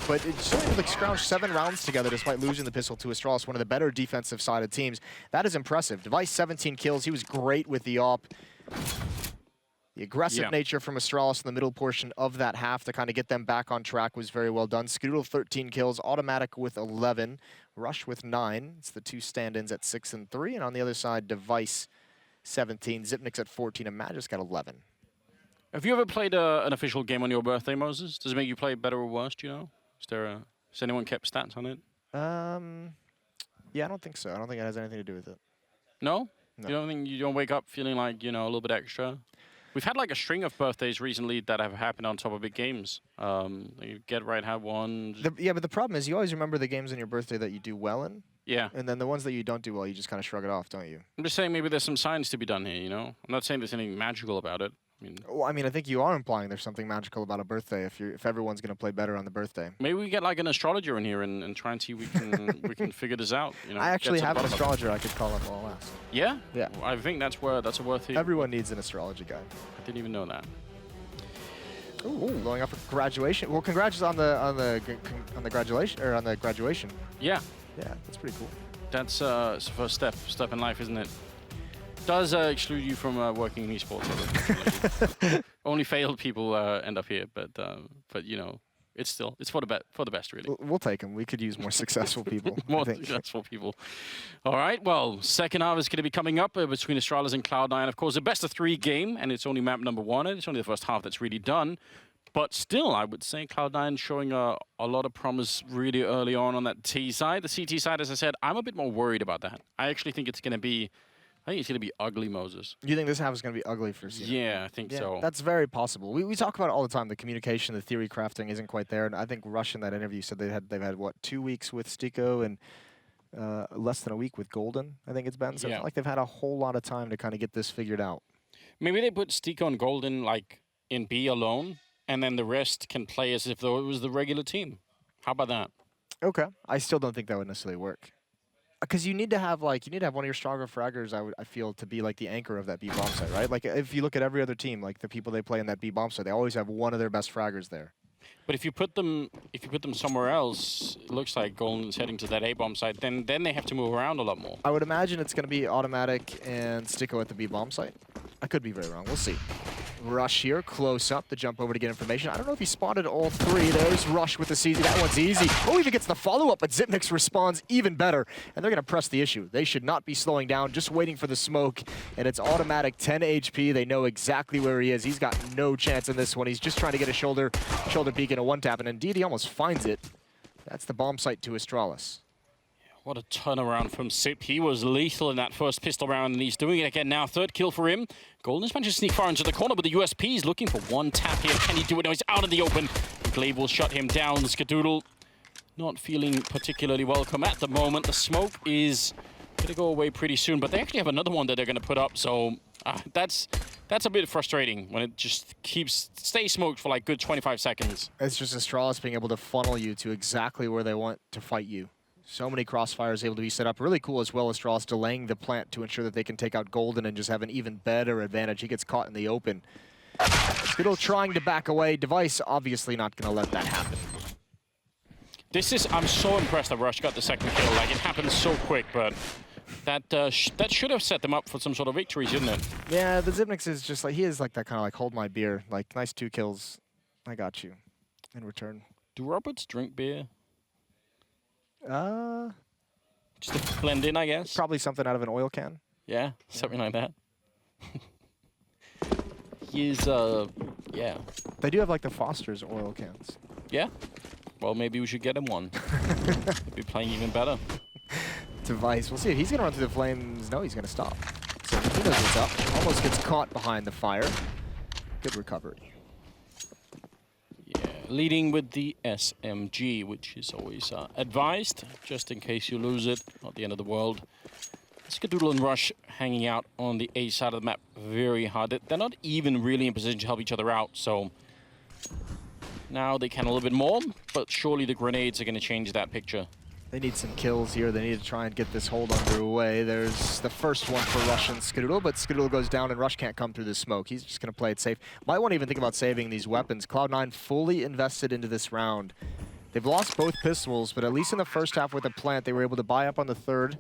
But it certainly like scrounged 7 rounds together despite losing the pistol to Astralis, one of the better defensive sided teams. That is impressive. Device 17 kills, he was great with the AWP. The aggressive nature from Astralis in the middle portion of that half to kind of get them back on track was very well done. Skadoodle 13 kills, Automatic with 11, Rush with 9. It's the 2 stand-ins at 6 and 3. And on the other side, Device 17, Zipnix at 14, and Magisk got 11. Have you ever played an official game on your birthday, Moses? Does it make you play better or worse, do you know? Has anyone kept stats on it? Yeah, I don't think so. I don't think it has anything to do with it. No? No. You don't wake up feeling like, you know, a little bit extra? We've had like a string of birthdays recently that have happened on top of big games. You Get Right had one. Yeah, but the problem is you always remember the games on your birthday that you do well in. Yeah. And then the ones that you don't do well, you just kind of shrug it off, don't you? I'm just saying maybe there's some science to be done here, you know? I'm not saying there's anything magical about it. Well, I mean, I think you are implying there's something magical about a birthday if everyone's going to play better on the birthday. Maybe we get like an astrologer in here and try and see if we can we can figure this out. You know, I actually have an astrologer I could call him while last. Yeah? Yeah. I think that's a worth it. Everyone needs an astrology guy. I didn't even know that. Ooh, going up for graduation. Well, congrats on the graduation or on the graduation. Yeah. Yeah, that's pretty cool. That's the first step in life, isn't it? Does exclude you from working in esports. Only failed people end up here, but you know, it's for the best, really. We'll take them. We could use more successful people. More successful people. All right. Well, second half is going to be coming up between Astralis and Cloud9. Of course, a best-of-3 game, and it's only map number 1. And it's only the first half that's really done. But still, I would say Cloud9 showing a lot of promise really early on that T side. The CT side, as I said, I'm a bit more worried about that. I actually think it's going to be. I think it's going to be ugly, Moses. You think this half is going to be ugly for CT? Yeah, I think so. That's very possible. We talk about it all the time. The communication, the theory crafting isn't quite there. And I think Rush in that interview said they've had what, 2 weeks with Stico and less than a week with Golden, I think it's been. So it's not like they've had a whole lot of time to kind of get this figured out. Maybe they put Stico and Golden like in B alone, and then the rest can play as if though it was the regular team. How about that? Okay. I still don't think that would necessarily work. Because you need to have one of your stronger fraggers, I feel, to be like the anchor of that B bomb site, right? Like if you look at every other team, like the people they play in that B bomb site, they always have one of their best fraggers there. But if you put them somewhere else, it looks like Golden's heading to that A bomb site. Then they have to move around a lot more. I would imagine it's going to be Automatic and Stico at the B bomb site. I could be very wrong. We'll see. Rush here, close up to jump over to get information. I don't know if he spotted all 3. There's Rush with the CZ. That one's easy. Oh, even gets the follow-up, but Zipnix responds even better. And they're going to press the issue. They should not be slowing down, just waiting for the smoke. And it's Automatic, 10 HP. They know exactly where he is. He's got no chance in this one. He's just trying to get a shoulder peek and a one-tap. And indeed, he almost finds it. That's the bomb site to Astralis. What a turnaround from Sip. He was lethal in that first pistol round, and he's doing it again now. 3rd kill for him. Golden's managed to sneak far into the corner, but the USP is looking for one tap here. Can he do it? No, he's out in the open. Glaive will shut him down. Skadoodle not feeling particularly welcome at the moment. The smoke is going to go away pretty soon, but they actually have another one that they're going to put up, so that's a bit frustrating when it just stays smoked for like good 25 seconds. It's just Astralis being able to funnel you to exactly where they want to fight you. So many crossfires able to be set up. Really cool as well as Astralis delaying the plant to ensure that they can take out Golden and just have an even better advantage. He gets caught in the open. Skittle trying to back away. Device obviously not going to let that happen. I'm so impressed that Rush got the 2nd kill. Like, it happened so quick, but that should have set them up for some sort of victory, shouldn't it? Yeah, the Zipnix is just like, he is like that kind of like, hold my beer. Like, nice 2 kills. I got you in return. Do Roberts drink beer? Just to blend in, I guess. Probably something out of an oil can. Yeah, something like that. He's, yeah. They do have like the Foster's oil cans. Yeah? Well, maybe we should get him one. He'd be playing even better. Device. We'll see if he's going to run through the flames. No, he's going to stop. So he knows what's up. Almost gets caught behind the fire. Good recovery. Yeah, leading with the SMG, which is always advised, just in case you lose it. Not the end of the world. Skadoodle and Rush hanging out on the A side of the map very hard. They're not even really in position to help each other out, so now they can a little bit more, but surely the grenades are going to change that picture. They need some kills here. They need to try and get this hold underway. There's the first one for Rush and Skadoodle, but Skadoodle goes down and Rush can't come through the smoke. He's just going to play it safe. Might want to even think about saving these weapons. Cloud9 fully invested into this round. They've lost both pistols, but at least in the first half with the plant, they were able to buy up on the third,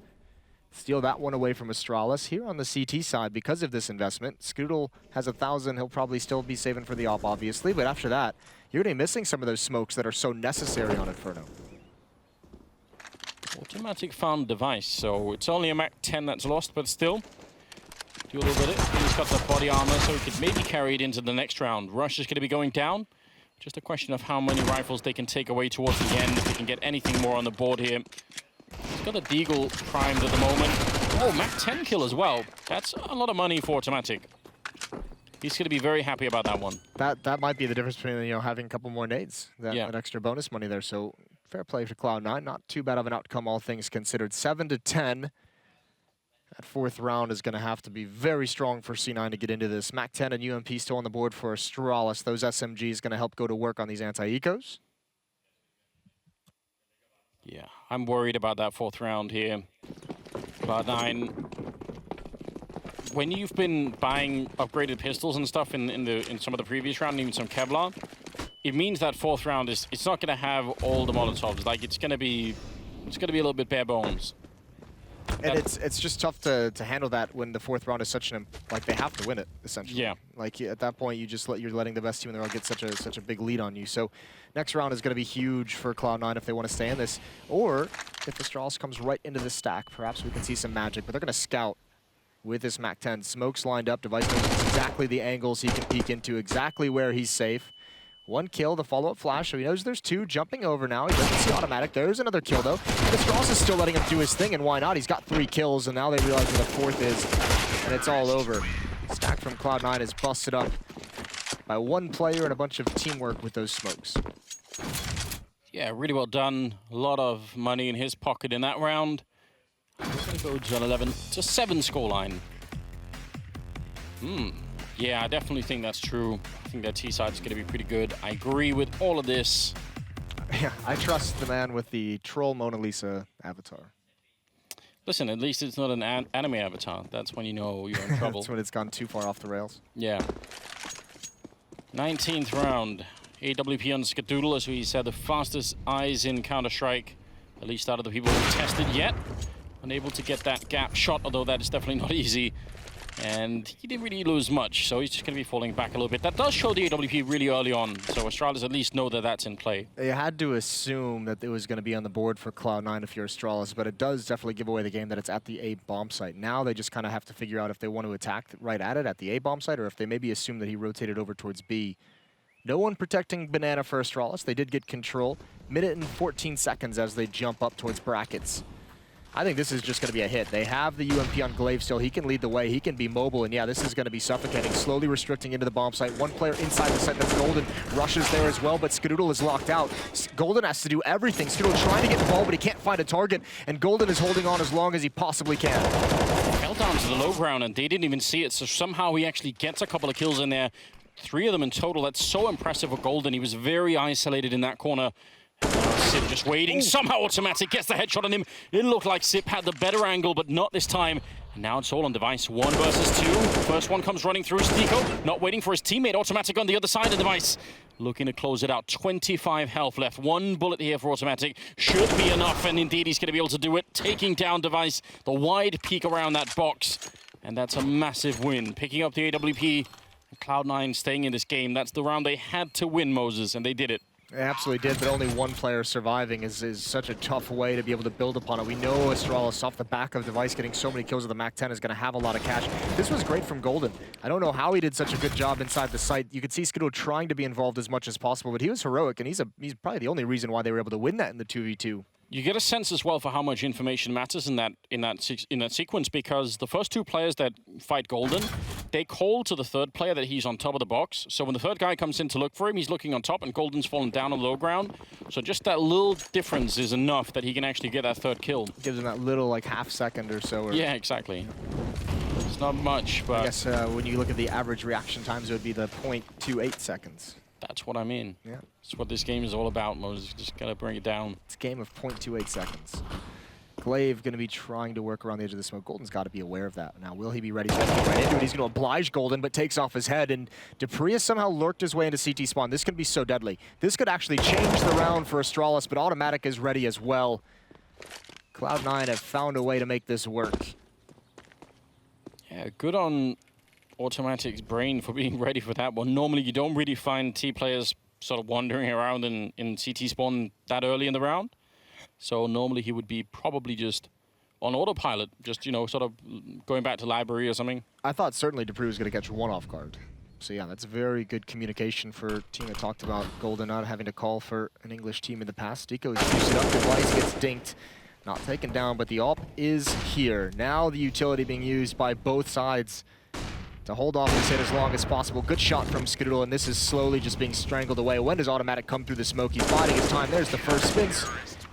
steal that one away from Astralis. Here on the CT side, because of this investment, Skadoodle has 1,000. He'll probably still be saving for the op, obviously, but after that, you're going to be missing some of those smokes that are so necessary on Inferno. Automatic found device, so it's only a Mac 10 that's lost, but still, do a little bit. He's got the body armor, so he could maybe carry it into the next round. Rush is going to be going down. Just a question of how many rifles they can take away towards the end, if they can get anything more on the board here. He's got a Deagle primed at the moment. Oh, Mac 10 kill as well. That's a lot of money for Automatic. He's going to be very happy about that one. That might be the difference between having a couple more nades, that extra bonus money there. So fair play for Cloud9. Not too bad of an outcome, all things considered. 7-10. That fourth round is going to have to be very strong for C9 to get into this. Mac 10 and UMP still on the board for Astralis. Those SMGs going to help go to work on these anti-ecos. Yeah, I'm worried about that fourth round here. Cloud9, when you've been buying upgraded pistols and stuff in some of the previous round, even some Kevlar, it means that fourth round it's not going to have all the Molotovs. Like it's going to be a little bit bare bones. And it's just tough to handle that when the fourth round is such an like they have to win it essentially. Yeah. Like at that point you're letting the best team in the world get such a big lead on you. So next round is going to be huge for Cloud9 if they want to stay in this, or if Astralis comes right into the stack, perhaps we can see some magic. But they're going to scout with this Mac 10. Smokes lined up. Device knows exactly the angles he can peek into, exactly where he's safe. One kill, the follow-up flash, so he knows there's two. Jumping over now, he doesn't see automatic. There's another kill, though. And Astralis is still letting him do his thing, and why not? He's got 3 kills, and now they realize where the fourth is, and it's all over. Stack from Cloud9 is busted up by one player and a bunch of teamwork with those smokes. Yeah, really well done. A lot of money in his pocket in that round. We're going to go to an 11 to 7 scoreline. Yeah, I definitely think that's true. I think that T-side is going to be pretty good. I agree with all of this. Yeah, I trust the man with the troll Mona Lisa avatar. Listen, at least it's not an anime avatar. That's when you know you're in trouble. That's when it's gone too far off the rails. Yeah. 19th round. AWP on Skadoodle, as we said, the fastest eyes in Counter-Strike, at least out of the people who've tested yet. Unable to get that gap shot, although that is definitely not easy. And he didn't really lose much, so he's just going to be falling back a little bit. That does show the AWP really early on, so Astralis at least know that that's in play. They had to assume that it was going to be on the board for Cloud9 if you're Astralis, but it does definitely give away the game that it's at the A bomb site. Now they just kind of have to figure out if they want to attack right at it at the A bomb site, or if they maybe assume that he rotated over towards B. No one protecting Banana for Astralis. They did get control. Minute and 14 seconds as they jump up towards brackets. I think this is just going to be a hit. They have the UMP on Glaive still. He can lead the way. He can be mobile. And yeah, this is going to be suffocating. Slowly restricting into the bomb site. One player inside the site. That's Golden. Rushes there as well, but Skadoodle is locked out. Golden has to do everything. Skadoodle trying to get involved, but he can't find a target. And Golden is holding on as long as he possibly can. Fell down to the low ground, and they didn't even see it. So somehow he actually gets a couple of kills in there. 3 of them in total. That's so impressive for Golden. He was very isolated in that corner. Sip just waiting. Ooh. Somehow Automatic gets the headshot on him. It looked like Sip had the better angle, but not this time. And now it's all on Device. 1 versus 2. First one comes running through. Stico not waiting for his teammate. Automatic on the other side of Device. Looking to close it out. 25 health left. 1 bullet here for Automatic. Should be enough, and indeed he's going to be able to do it. Taking down Device. The wide peek around that box. And that's a massive win. Picking up the AWP. Cloud9 staying in this game. That's the round they had to win, Moses, and they did it. They absolutely did, but only 1 player surviving is such a tough way to be able to build upon it. We know Astralis off the back of Device getting so many kills with the Mac 10 is going to have a lot of cash. This was great from Golden. I don't know how he did such a good job inside the site. You could see Skadoodle trying to be involved as much as possible, but he was heroic, and he's probably the only reason why they were able to win that in the 2v2. You get a sense as well for how much information matters in that sequence, because the first two players that fight Golden, they call to the third player that he's on top of the box. So when the third guy comes in to look for him, he's looking on top and Golden's fallen down on low ground. So just that little difference is enough that he can actually get that third kill. Gives him that little like half second or so. Yeah, exactly. It's not much, but... I guess when you look at the average reaction times, it would be the 0.28 seconds. That's what I mean. Yeah. That's what this game is all about, Moses. Just gotta bring it down. It's a game of 0.28 seconds. Glaive going to be trying to work around the edge of the smoke. Golden's got to be aware of that. Now, will he be ready to get right into it? He's going to oblige Golden, but takes off his head. And dupreeh has somehow lurked his way into CT spawn. This could be so deadly. This could actually change the round for Astralis, but Automatic is ready as well. Cloud9 have found a way to make this work. Yeah, good on Automatic's brain for being ready for that one. Normally, you don't really find T players sort of wandering around in CT spawn that early in the round. So normally he would be probably just on autopilot, just, you know, sort of going back to library or something. I thought certainly dupreeh was going to catch one off guard. So yeah, that's very good communication for a team that talked about Golden not having to call for an English team in the past. Deco's used it up, Device gets dinked. Not taken down, but the AWP is here. Now the utility being used by both sides to hold off this hit as long as possible. Good shot from Skadoodle, and this is slowly just being strangled away. When does Automatic come through the smoke? He's biding his time. There's the first spins.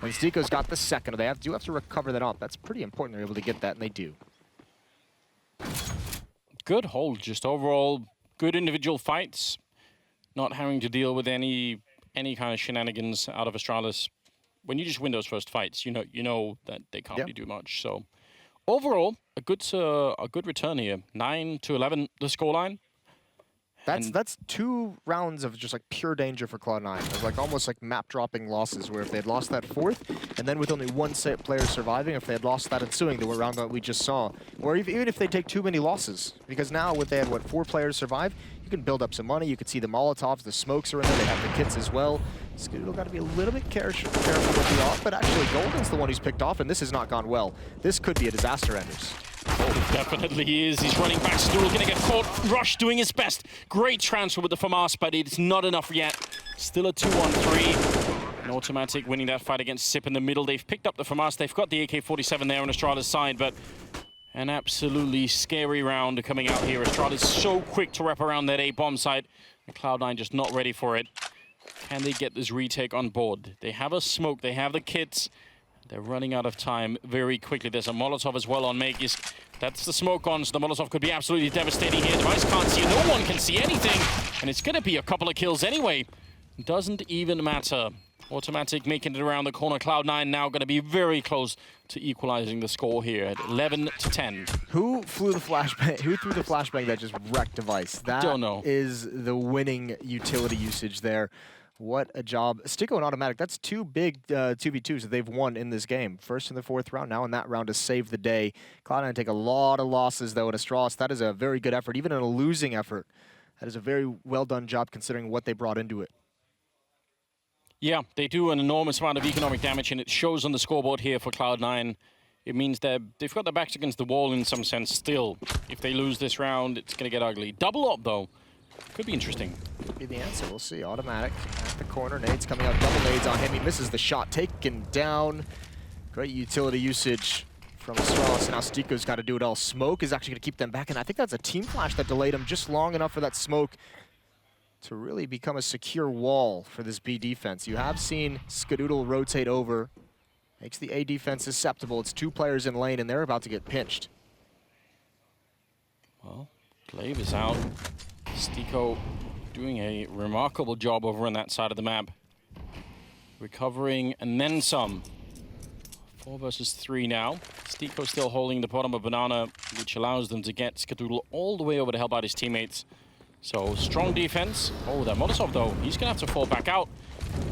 And Steeko's got the second. They do have to recover that AWP. That's pretty important. They're able to get that, and they do. Good hold, just overall good individual fights. Not having to deal with any kind of shenanigans out of Astralis. When you just win those first fights, you know that they can't really do much. So overall, a good return here. 9-11 the scoreline. That's 2 rounds of just like pure danger for Cloud9. It was like almost like map dropping losses, where if they had lost that fourth, and then with only one player surviving, if they had lost that ensuing, the round that we just saw, or even if they take too many losses, because now they had 4 players survive, you can build up some money. You can see the Molotovs, the smokes are in there. They have the kits as well. Skadoodle got to be a little bit careful with the off, but actually Golden's the one who's picked off, and this has not gone well. This could be a disaster, Enders. Oh, definitely is. He's running back. Skadoodle going to get caught. Rush doing his best. Great transfer with the FAMAS, but it's not enough yet. Still a 2-on-3. An Automatic winning that fight against Sip in the middle. They've picked up the FAMAS. They've got the AK-47 there on Astrala's side, but an absolutely scary round coming out here. Astrala's so quick to wrap around that A-bomb site. And Cloud9 just not ready for it. Can they get this retake on board? They have a smoke. They have the kits. They're running out of time very quickly. There's a Molotov as well on Magus. That's the smoke on, so the Molotov could be absolutely devastating here. Device can't see it. No one can see anything. And it's going to be a couple of kills anyway. Doesn't even matter. Automatic making it around the corner. Cloud9 now going to be very close to equalizing the score here at 11-10. Who threw the flashbang that just wrecked Device? That Don't know. Is the winning utility usage there. What a job. Stiko and Automatic, that's 2 big 2v2s that they've won in this game. First in the 4th round, now in that round to save the day. Cloud9 take a lot of losses, though, at Astralis. That is a very good effort, even in a losing effort. That is a very well-done job considering what they brought into it. Yeah, they do an enormous amount of economic damage, and it shows on the scoreboard here for Cloud9. It means they've got their backs against the wall in some sense still. If they lose this round, it's going to get ugly. Double up, though. Could be interesting. Could be the answer. We'll see. Automatic at the corner. Nades coming out. Double nades on him. He misses the shot. Taken down. Great utility usage from Astralis. Now Stiko's got to do it all. Smoke is actually going to keep them back. And I think that's a team flash that delayed him just long enough for that smoke to really become a secure wall for this B defense. You have seen Skadoodle rotate over. Makes the A defense susceptible. It's 2 players in lane, and they're about to get pinched. Well, Glaive is out. Stiko doing a remarkable job over on that side of the map. Recovering and then some. 4 versus 3 now. Stiko still holding the bottom of Banana, which allows them to get Skadoodle all the way over to help out his teammates. So, strong defense. Oh, that Molotov, though, he's going to have to fall back out.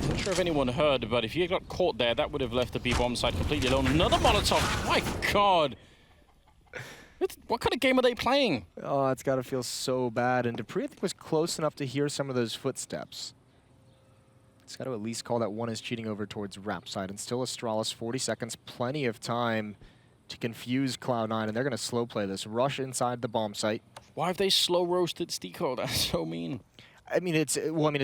Not sure if anyone heard, but if he got caught there, that would have left the B-bomb side completely alone. Another Molotov! My God! What kind of game are they playing? Oh, it's got to feel so bad. And dupreeh, I think, was close enough to hear some of those footsteps. It's got to at least call that one is cheating over towards Rap side. And still Astralis, 40 seconds, plenty of time to confuse Cloud9. And they're going to slow play this. Rush inside the bomb site. Why have they slow roasted Stiko? That's so mean. I mean, it's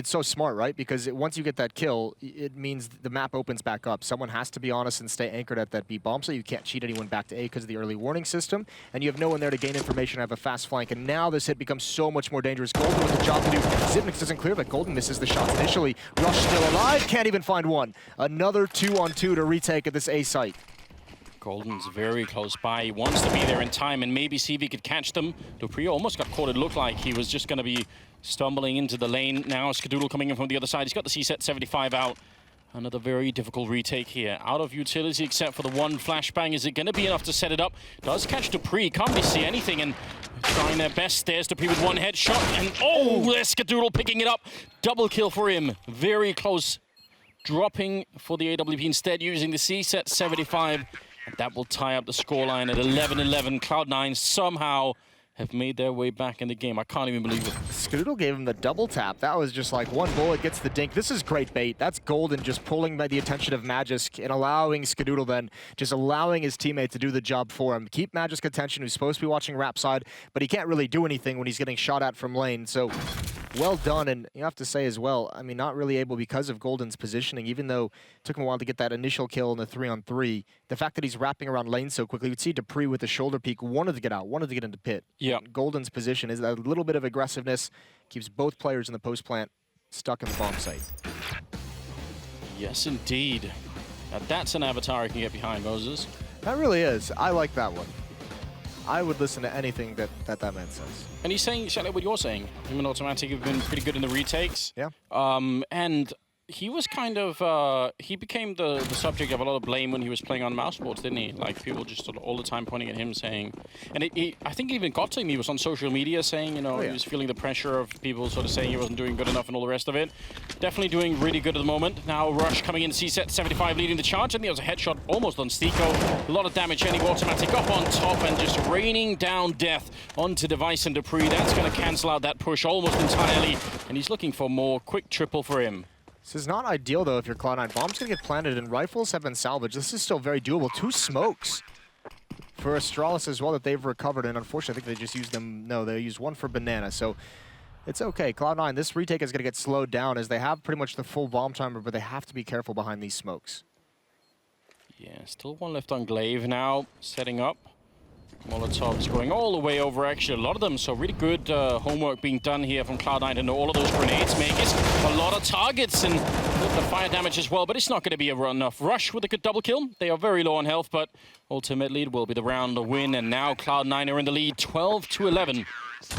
so smart, right? Because once you get that kill, it means the map opens back up. Someone has to be honest and stay anchored at that B bomb, so you can't cheat anyone back to A because of the early warning system, and you have no one there to gain information, have a fast flank, and now this hit becomes so much more dangerous. Golden with the job to do. Zipnix doesn't clear, but Golden misses the shots initially. Rush still alive, can't even find one. Another 2-on-2 to retake at this A site. Golden's very close by. He wants to be there in time and maybe see if he could catch them. dupreeh almost got caught. It looked like he was just going to be stumbling into the lane. Now Skadoodle coming in from the other side. He's got the C-set 75 out. Another very difficult retake here. Out of utility except for the one flashbang. Is it going to be enough to set it up? Does catch dupreeh. Can't really see anything and trying their best. There's dupreeh with one headshot. And there's Skadoodle picking it up. Double kill for him. Very close. Dropping for the AWP instead using the C-set 75. That will tie up the scoreline at 11-11. Cloud9 somehow have made their way back in the game. I can't even believe it. Skadoodle gave him the double tap. That was just like one bullet gets the dink. This is great bait. That's Golden just pulling by the attention of Magisk and allowing Skadoodle then, just allowing his teammate to do the job for him. Keep Magisk attention, who's supposed to be watching rap side, but he can't really do anything when he's getting shot at from lane. So well done, and you have to say as well, I mean, not really able because of Golden's positioning, even though it took him a while to get that initial kill in the 3-on-3. The fact that he's wrapping around lane so quickly, you'd see dupreeh with the shoulder peek, wanted to get out, wanted to get into pit. Yeah. Golden's position is a little bit of aggressiveness, keeps both players in the post plant stuck in the bomb site. Yes, indeed. Now that's an avatar I can get behind, Moses. That really is. I like that one. I would listen to anything that man says. And he's saying exactly what you're saying. Him and Automatic have been pretty good in the retakes. Yeah. And he was kind of, he became the subject of a lot of blame when he was playing on mouse boards, didn't he? Like, people just sort of all the time pointing at him saying, and I think it even got to him. He was on social media saying, you know, he was feeling the pressure of people sort of saying he wasn't doing good enough and all the rest of it. Definitely doing really good at the moment. Now Rush coming in, C-set 75 leading the charge, and there was a headshot almost on Stiko. A lot of damage anyway. Automatic up on top and just raining down death onto Device and dupreeh. That's going to cancel out that push almost entirely, and he's looking for more. Quick triple for him. This is not ideal, though, if you're Cloud9. Bombs going to get planted, and rifles have been salvaged. This is still very doable. 2 smokes for Astralis as well that they've recovered, and unfortunately, I think they just used them. No, they used one for Banana, so it's okay. Cloud9, this retake is going to get slowed down as they have pretty much the full bomb timer, but they have to be careful behind these smokes. Yeah, still one left on Glaive now, setting up. Molotovs going all the way over, actually, a lot of them. So really good homework being done here from Cloud9 to know all of those grenades make it. A lot of targets and the fire damage as well, but it's not going to be enough. Rush with a good double kill. They are very low on health, but ultimately it will be the round to win. And now Cloud9 are in the lead, 12-11.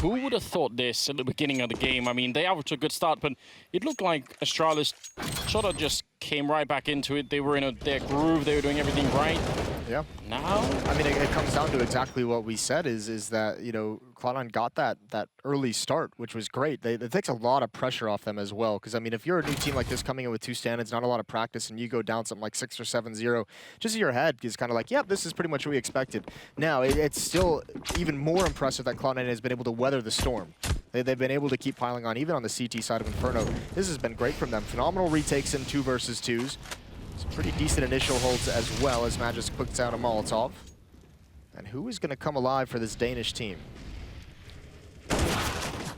Who would have thought this at the beginning of the game? I mean, they averaged a good start, but it looked like Astralis sort of just came right back into it. They were in their groove. They were doing everything right. Yeah. Now? I mean, it comes down to exactly what we said is that, you know, Cloud9 got that early start, which was great. It takes a lot of pressure off them as well. Because, I mean, if you're a new team like this coming in with 2 standards, not a lot of practice, and you go down something like 6 or 7-0, just in your head is kind of like, yep, this is pretty much what we expected. Now, it's still even more impressive that Cloud9 has been able to weather the storm. They've been able to keep piling on, even on the CT side of Inferno. This has been great from them. Phenomenal retakes in 2 versus 2s. Some pretty decent initial holds as well as Magisk puts out a Molotov. And who is going to come alive for this Danish team?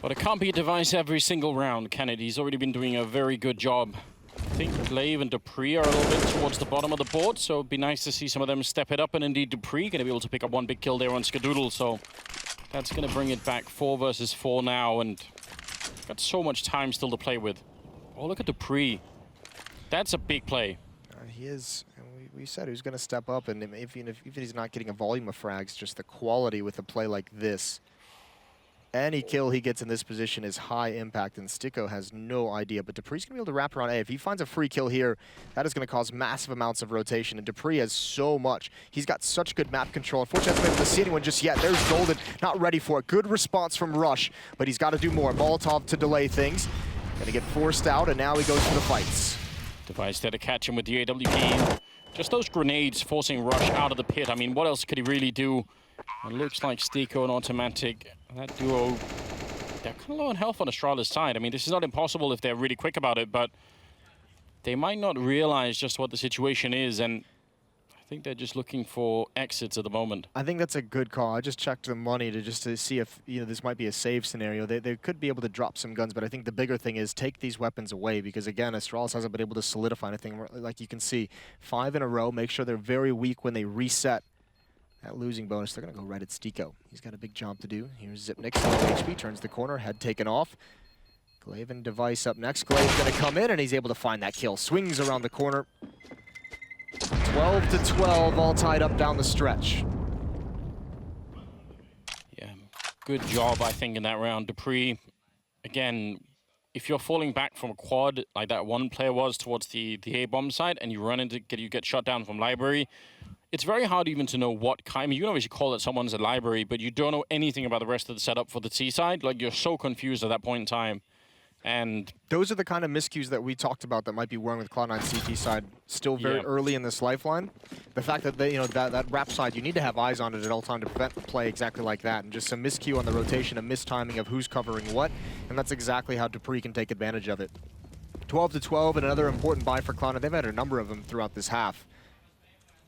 But it can't be a Device every single round, can it? He's already been doing a very good job. I think Glaive and dupreeh are a little bit towards the bottom of the board, so it'd be nice to see some of them step it up. And indeed, dupreeh going to be able to pick up 1 big kill there on Skadoodle, so that's going to bring it back 4 versus 4 now, and got so much time still to play with. Oh, look at dupreeh. That's a big play. He is, we said he was going to step up, and even if he's not getting a volume of frags, just the quality with a play like this. Any kill he gets in this position is high impact, and Stiko has no idea. But dupreeh's going to be able to wrap around A. If he finds a free kill here, that is going to cause massive amounts of rotation, and dupreeh has so much. He's got such good map control. Unfortunately, hasn't been able to see anyone just yet. There's Golden, not ready for it. Good response from Rush, but he's got to do more. Molotov to delay things. Going to get forced out, and now he goes for the fights. Device there to catch him with the AWP. Just those grenades forcing Rush out of the pit. I mean, what else could he really do? It looks like Stiko and Automatic, that duo, they're kind of low on health on Astralis' side. I mean, this is not impossible if they're really quick about it, but they might not realize just what the situation is. And think they're just looking for exits at the moment. I think that's a good call. I just checked the money to see if this might be a save scenario. They could be able to drop some guns, but I think the bigger thing is take these weapons away because again, Astralis hasn't been able to solidify anything. Like you can see, 5 in a row. Make sure they're very weak when they reset that losing bonus. They're gonna go right at Stiko. He's got a big job to do. Here's Zipnik, low HP, turns the corner, head taken off. Glaive and Device up next. Glaive's gonna come in and he's able to find that kill. Swings around the corner. 12 to 12, all tied up down the stretch. Yeah, good job, I think, in that round. dupreeh, again, if you're falling back from a quad like that one player was towards the A-bomb side and you run into, you get shot down from library, it's very hard even to know what kind. I mean, you can obviously call it someone's a library, but you don't know anything about the rest of the setup for the T side. Like, you're so confused at that point in time. And those are the kind of miscues that we talked about that might be worrying with Cloud9 CT side still very early in this lifeline. The fact that they, that wrap side, you need to have eyes on it at all time to prevent the play exactly like that. And just some miscue on the rotation, a mistiming of who's covering what. And that's exactly how dupreeh can take advantage of it. 12 to 12 and another important buy for Cloud9. They've had a number of them throughout this half.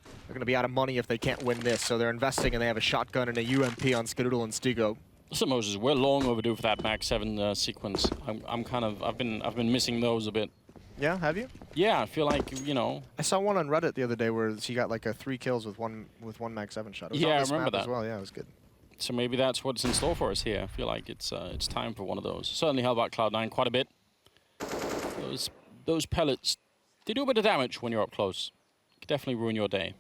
They're going to be out of money if they can't win this. So they're investing and they have a shotgun and a UMP on Skadoodle and Stigo. Listen, Moses, we're long overdue for that Max 7 sequence. I've been missing those a bit. Yeah, have you? Yeah, I feel like, I saw one on Reddit the other day where she got like 3 kills with one Max 7 shot. It was yeah, on I this remember map that as well. Yeah, it was good. So maybe that's what's in store for us here. I feel like it's time for one of those. Certainly help out Cloud9 quite a bit. Those pellets, they do a bit of damage when you're up close. Could definitely ruin your day.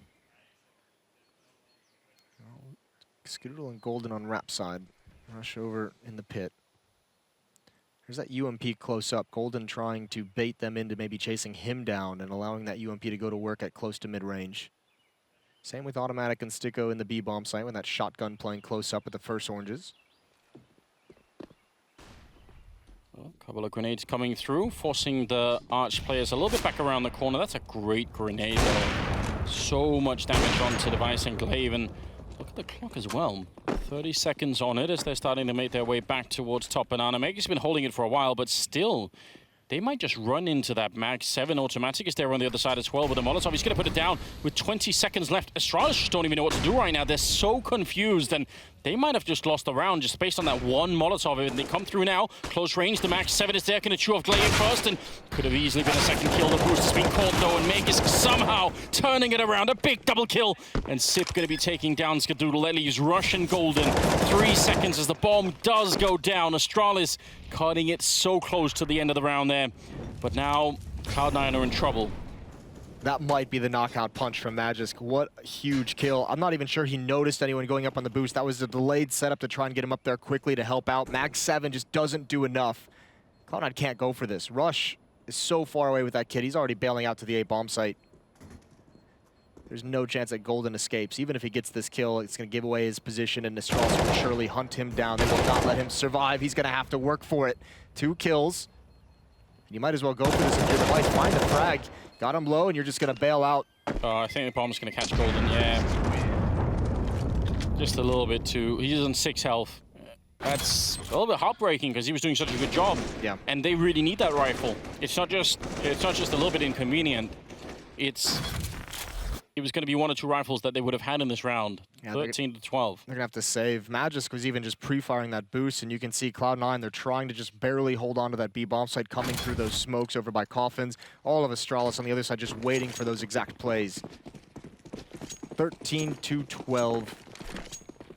Skadoodle and Golden on wrap side. Rush over in the pit. There's that UMP close up. Golden trying to bait them into maybe chasing him down and allowing that UMP to go to work at close to mid-range. Same with Automatic and Sticko in the B-bomb site when that shotgun playing close up with the first oranges. A couple of grenades coming through, forcing the Arch players a little bit back around the corner. That's a great grenade, though. So much damage onto Device and Glaive, and look at the clock as well. 30 seconds on it as they're starting to make their way back towards top banana. Maggie's been holding it for a while, but still, they might just run into that Mag 7 automatic is there on the other side as well with the Molotov. He's going to put it down with 20 seconds left. Astralis just don't even know what to do right now. They're so confused, and they might have just lost the round just based on that one Molotov. And they come through now. Close range. The Mag 7 is there. Going to chew off Glaive first, and could have easily been a second kill. The boost has been caught, though, and Meg is somehow turning it around. A big double kill. And Sip going to be taking down Skadoodle. That leaves Rush and Golden. 3 seconds as the bomb does go down. Astralis cutting it so close to the end of the round there. But now Cloud9 are in trouble. That might be the knockout punch from Magisk. What a huge kill. I'm not even sure he noticed anyone going up on the boost. That was a delayed setup to try and get him up there quickly to help out. Mag 7 just doesn't do enough. Cloud9 can't go for this. Rush is so far away with that kid. He's already bailing out to the A-bomb site. There's no chance that Golden escapes. Even if he gets this kill, it's going to give away his position, and Astralis will surely hunt him down. They will not let him survive. He's going to have to work for it. 2 kills. You might as well go for this if you're the Device. Find the frag. Got him low, and you're just going to bail out. I think the bomb's going to catch Golden, yeah. Just a little bit too. He's on 6 health. That's a little bit heartbreaking because he was doing such a good job. Yeah. And they really need that rifle. It's not just a little bit inconvenient. It was going to be 1 or 2 rifles that they would have had in this round. Yeah, 13 to 12. They're going to have to save. Magisk was even just pre-firing that boost, and you can see Cloud9, they're trying to just barely hold on to that B-bomb site coming through those smokes over by Coffins. All of Astralis on the other side just waiting for those exact plays. 13 to 12.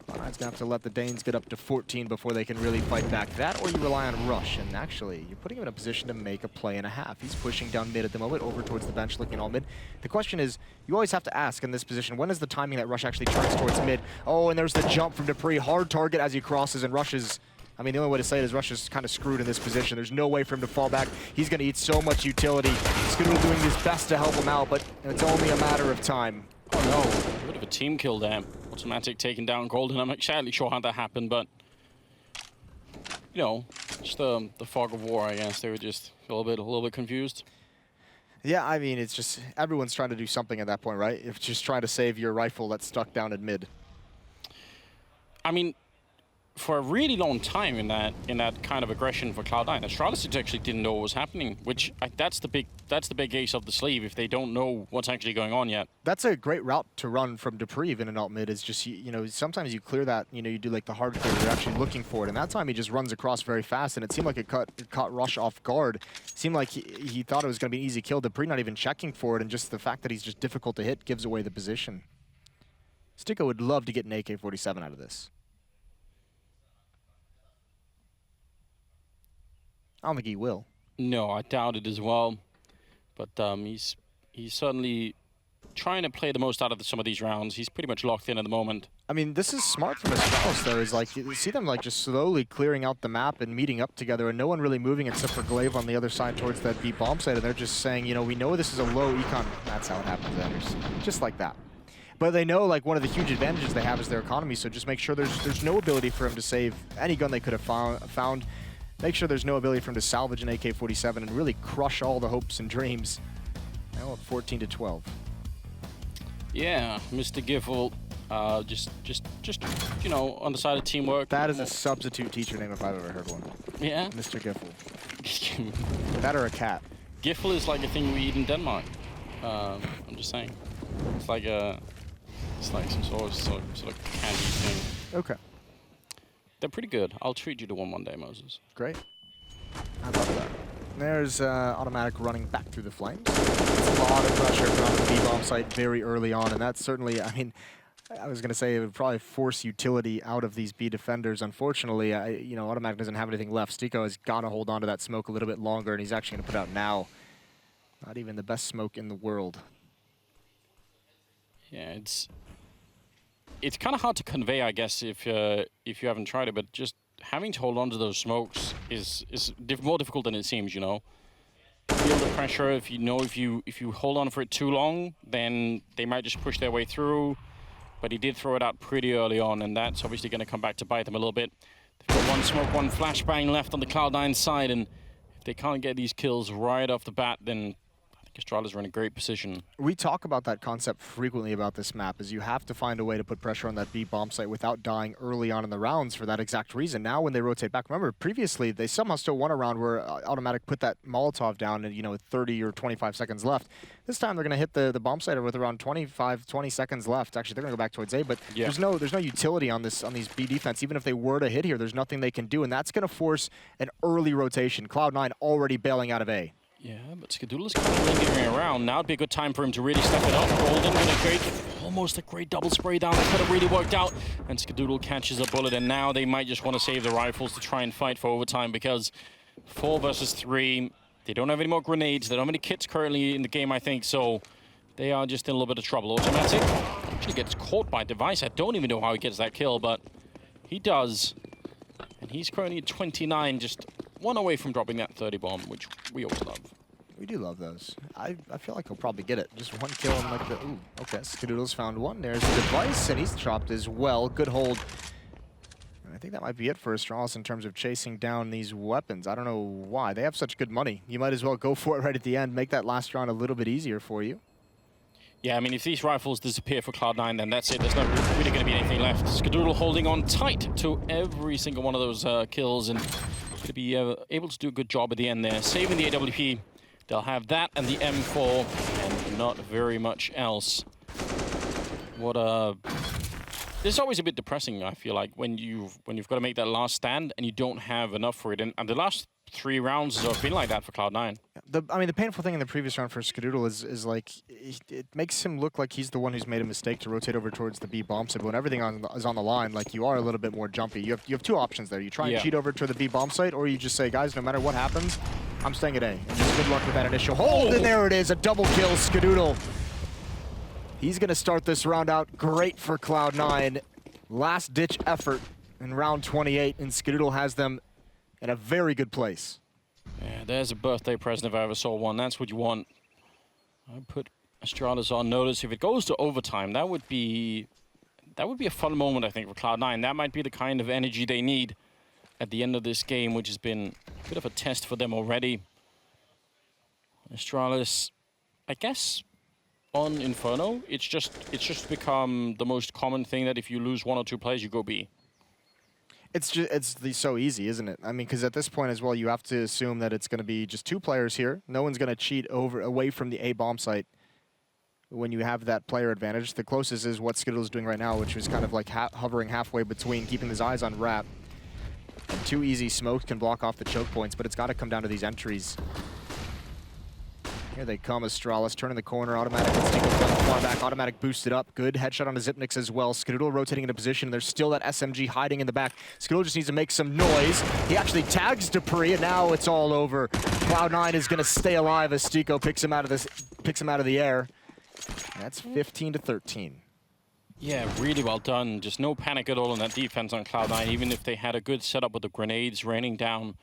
Cloud9's going to have to let the Danes get up to 14 before they can really fight back. That, or you rely on Rush, and actually, you're putting him in a position to make a play and a half. He's pushing down mid at the moment, over towards the bench, looking all mid. The question is, you always have to ask in this position, when is the timing that Rush actually turns towards mid? Oh, and there's the jump from dupreeh. Hard target as he crosses, and Rush is... I mean, the only way to say it is Rush is kind of screwed in this position. There's no way for him to fall back. He's going to eat so much utility. Skadoodle doing his best to help him out, but it's only a matter of time. Oh, no. A bit of a team kill there. Automatic taking down Golden. I'm not exactly sure how that happened, but just the fog of war, I guess. They were just a little bit confused. Yeah, I mean, it's just everyone's trying to do something at that point, right? It's just trying to save your rifle that's stuck down in mid. I mean, for a really long time in that kind of aggression for Cloud9, Astralis actually didn't know what was happening, which that's the big ace of the sleeve if they don't know what's actually going on yet. That's a great route to run from Dupree in an alt mid. Is just you know, sometimes you clear that, you know, you do like the hard clear, you're actually looking for it, and that time he just runs across very fast, and it seemed like it caught Rush off guard. It seemed like he thought it was going to be an easy kill. Dupree not even checking for it, and just the fact that he's just difficult to hit gives away the position. Sticko would love to get an AK-47 out of this. I don't think he will. No, I doubt it as well. But he's certainly trying to play the most out of some of these rounds. He's pretty much locked in at the moment. I mean, this is smart from Astralis, though. Is like, you see them like just slowly clearing out the map and meeting up together, and no one really moving except for Glaive on the other side towards that B bomb site, and they're just saying, you know, we know this is a low econ. That's how it happens, Anders. Just like that. But they know, like, one of the huge advantages they have is their economy, so just make sure there's no ability for him to save any gun they could have found. Make sure there's no ability for him to salvage an AK-47 and really crush all the hopes and dreams. Now at 14-12. Yeah, Mr. Giffel, just you know, undecided teamwork. That is a substitute teacher name if I've ever heard one. Yeah? Mr. Giffel. That or a cat. Giffel is like a thing we eat in Denmark. I'm just saying. It's like some sort of candy thing. Okay. They're pretty good. I'll treat you to one day, Moses. Great. I love that. There's automatic running back through the flames. It's a lot of pressure from the B-bomb site very early on, and that's certainly, I mean, I was going to say it would probably force utility out of these B defenders. Unfortunately, you know, automatic doesn't have anything left. Sticko has got to hold on to that smoke a little bit longer, and he's actually going to put out now. Not even the best smoke in the world. Yeah, it's kind of hard to convey, I guess, if you haven't tried it, but just having to hold on to those smokes is more difficult than it seems, you know. Feel the pressure. If you hold on for it too long, then they might just push their way through. But he did throw it out pretty early on, and that's obviously going to come back to bite them a little bit. They've got one smoke, one flashbang left on the Cloud9 side, and if they can't get these kills right off the bat, then Astralis are in a great position. We talk about that concept frequently about this map, is you have to find a way to put pressure on that B bomb site without dying early on in the rounds for that exact reason. Now when they rotate back, remember previously they somehow still won a round where automatic put that Molotov down and, you know, 30 or 25 seconds left. This time they're going to hit the bomb site with around 20 seconds left. Actually, they're going to go back towards A, but yeah, there's no utility on these B defense. Even if they were to hit here, there's nothing they can do, and that's going to force an early rotation. Cloud9 already bailing out of A. Yeah, but Skadoodle's kind of lingering around. Now would be a good time for him to really step it up. Golden going to create almost a great double spray down. That could have really worked out. And Skadoodle catches a bullet, and now they might just want to save the rifles to try and fight for overtime, because 4 versus 3, they don't have any more grenades. They don't have any kits currently in the game, I think, so they are just in a little bit of trouble. Automatic actually gets caught by Device. I don't even know how he gets that kill, but he does. And he's currently at 29, just one away from dropping that 30 bomb, which we always love. We do love those. I feel like he'll probably get it. Just one kill and like the... Ooh, okay. Skadoodle's found one. There's the Device, and he's dropped as well. Good hold. And I think that might be it for Astralis in terms of chasing down these weapons. I don't know why. They have such good money. You might as well go for it right at the end. Make that last round a little bit easier for you. Yeah, I mean, if these rifles disappear for Cloud9, then that's it. There's not really going to be anything left. Skadoodle holding on tight to every single one of those kills, and going to be able to do a good job at the end there. Saving the AWP. They'll have that and the M4 and not very much else. It's always a bit depressing, I feel like, when you've got to make that last stand and you don't have enough for it. And the last 3 rounds have been like that for Cloud9. I mean, the painful thing in the previous round for Skadoodle is like, it makes him look like he's the one who's made a mistake to rotate over towards the B bomb site. But when everything is on the line, like, you are a little bit more jumpy. You have 2 options there. You try and cheat over to the B bomb site, or you just say, guys, no matter what happens, I'm staying at A. And just good luck with that initial hold. And there it is, a double kill, Skadoodle. He's going to start this round out great for Cloud9. Last-ditch effort in round 28, and Skadoodle has them in a very good place. Yeah, there's a birthday present if I ever saw one. That's what you want. I put Astralis on notice. If it goes to overtime, that would be a fun moment, I think, for Cloud9. That might be the kind of energy they need at the end of this game, which has been a bit of a test for them already. Astralis, I guess, on Inferno, it's just become the most common thing that if you lose 1 or 2 players, you go B. It's so easy, isn't it? I mean, because at this point as well, you have to assume that it's going to be just 2 players here. No one's going to cheat away from the A bomb site when you have that player advantage. The closest is what Skittle's doing right now, which is kind of like hovering halfway between keeping his eyes on Rap. And 2 easy smokes can block off the choke points, but it's got to come down to these entries. Here they come, Astralis turning the corner, automatic far back, automatic boosted up. Good headshot on the Zipnix as well. Skidoodle rotating into position. There's still that SMG hiding in the back. Skidoodle just needs to make some noise. He actually tags Dupree, and now it's all over. Cloud9 is going to stay alive as Stico picks him out of the air. And that's 15-13. Yeah, really well done. Just no panic at all in that defense on Cloud9, even if they had a good setup with the grenades raining down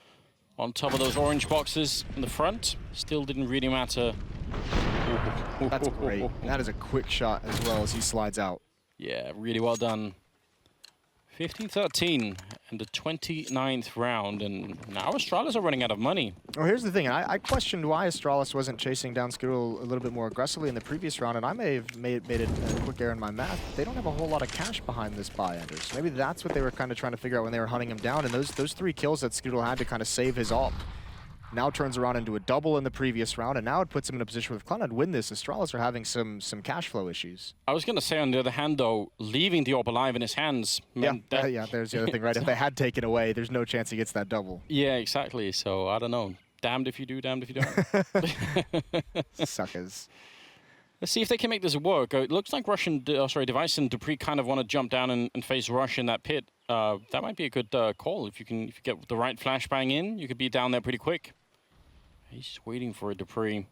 on top of those orange boxes in the front. Still didn't really matter. That's great. That is a quick shot as well as he slides out. Yeah, really well done. 15-13 and the 29th round, and now Astralis are running out of money. Oh, here's the thing. I questioned why Astralis wasn't chasing down Skidoodle a little bit more aggressively in the previous round, and I may have made a quick error in my math. They don't have a whole lot of cash behind this buy ender, so maybe that's what they were kind of trying to figure out when they were hunting him down, and those 3 kills that Skidoodle had to kind of save his ult. Now turns around into a double in the previous round, and now it puts him in a position where if Cloud9 win this, Astralis are having some cash flow issues. I was going to say, on the other hand, though, leaving the AWP alive in his hands meant that... Yeah, there's the other thing, right? If they had taken away, there's no chance he gets that double. Yeah, exactly. So, I don't know. Damned if you do, damned if you don't. Suckers. Let's see if they can make this work. It looks like Device and Dupree kind of want to jump down and face Rush in that pit. That might be a good call. If you get the right flashbang in, you could be down there pretty quick. He's just waiting for a Dupree.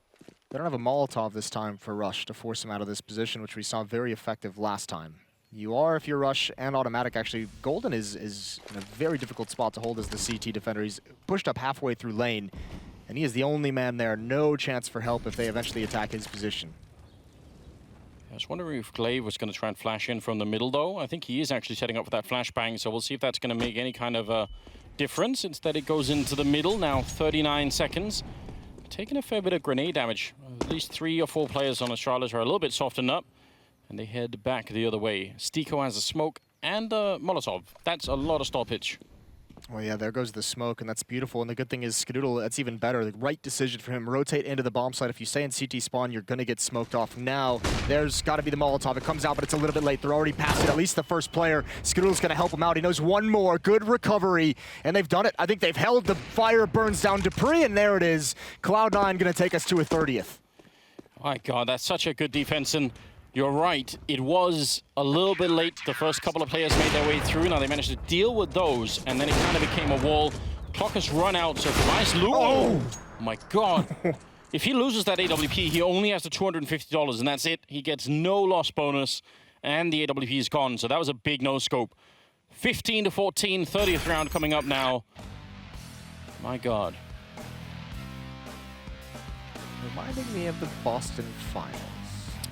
They don't have a Molotov this time for Rush to force him out of this position, which we saw very effective last time. You are, if you're Rush and automatic, actually, Golden is in a very difficult spot to hold as the CT defender. He's pushed up halfway through lane, and he is the only man there. No chance for help if they eventually attack his position. I was wondering if Glaive was going to try and flash in from the middle, though. I think he is actually setting up for that flashbang, so we'll see if that's going to make any kind of difference. Instead, it goes into the middle, now 39 seconds. Taking a fair bit of grenade damage. At least 3 or 4 players on Astralis are a little bit softened up, and they head back the other way. Stico has a smoke and a Molotov. That's a lot of stoppage. Well, yeah, there goes the smoke, and that's beautiful. And the good thing is, Skidoodle, that's even better. The right decision for him. Rotate into the bomb site. If you stay in CT spawn, you're going to get smoked off. Now, there's got to be the Molotov. It comes out, but it's a little bit late. They're already past it. At least the first player. Skidoodle's going to help him out. He knows one more. Good recovery, and they've done it. I think they've held the fire burns down Dupree, and there it is. Cloud9 going to take us to a 30th. My God, that's such a good defense, and you're right. It was a little bit late. The first couple of players made their way through. Now they managed to deal with those, and then it kind of became a wall. Clock has run out, so Device lose. Oh my God. If he loses that AWP, he only has the $250, and that's it. He gets no loss bonus, and the AWP is gone. So that was a big no-scope. 15-14, 30th round coming up now. My God. Reminding me of the Boston Finals.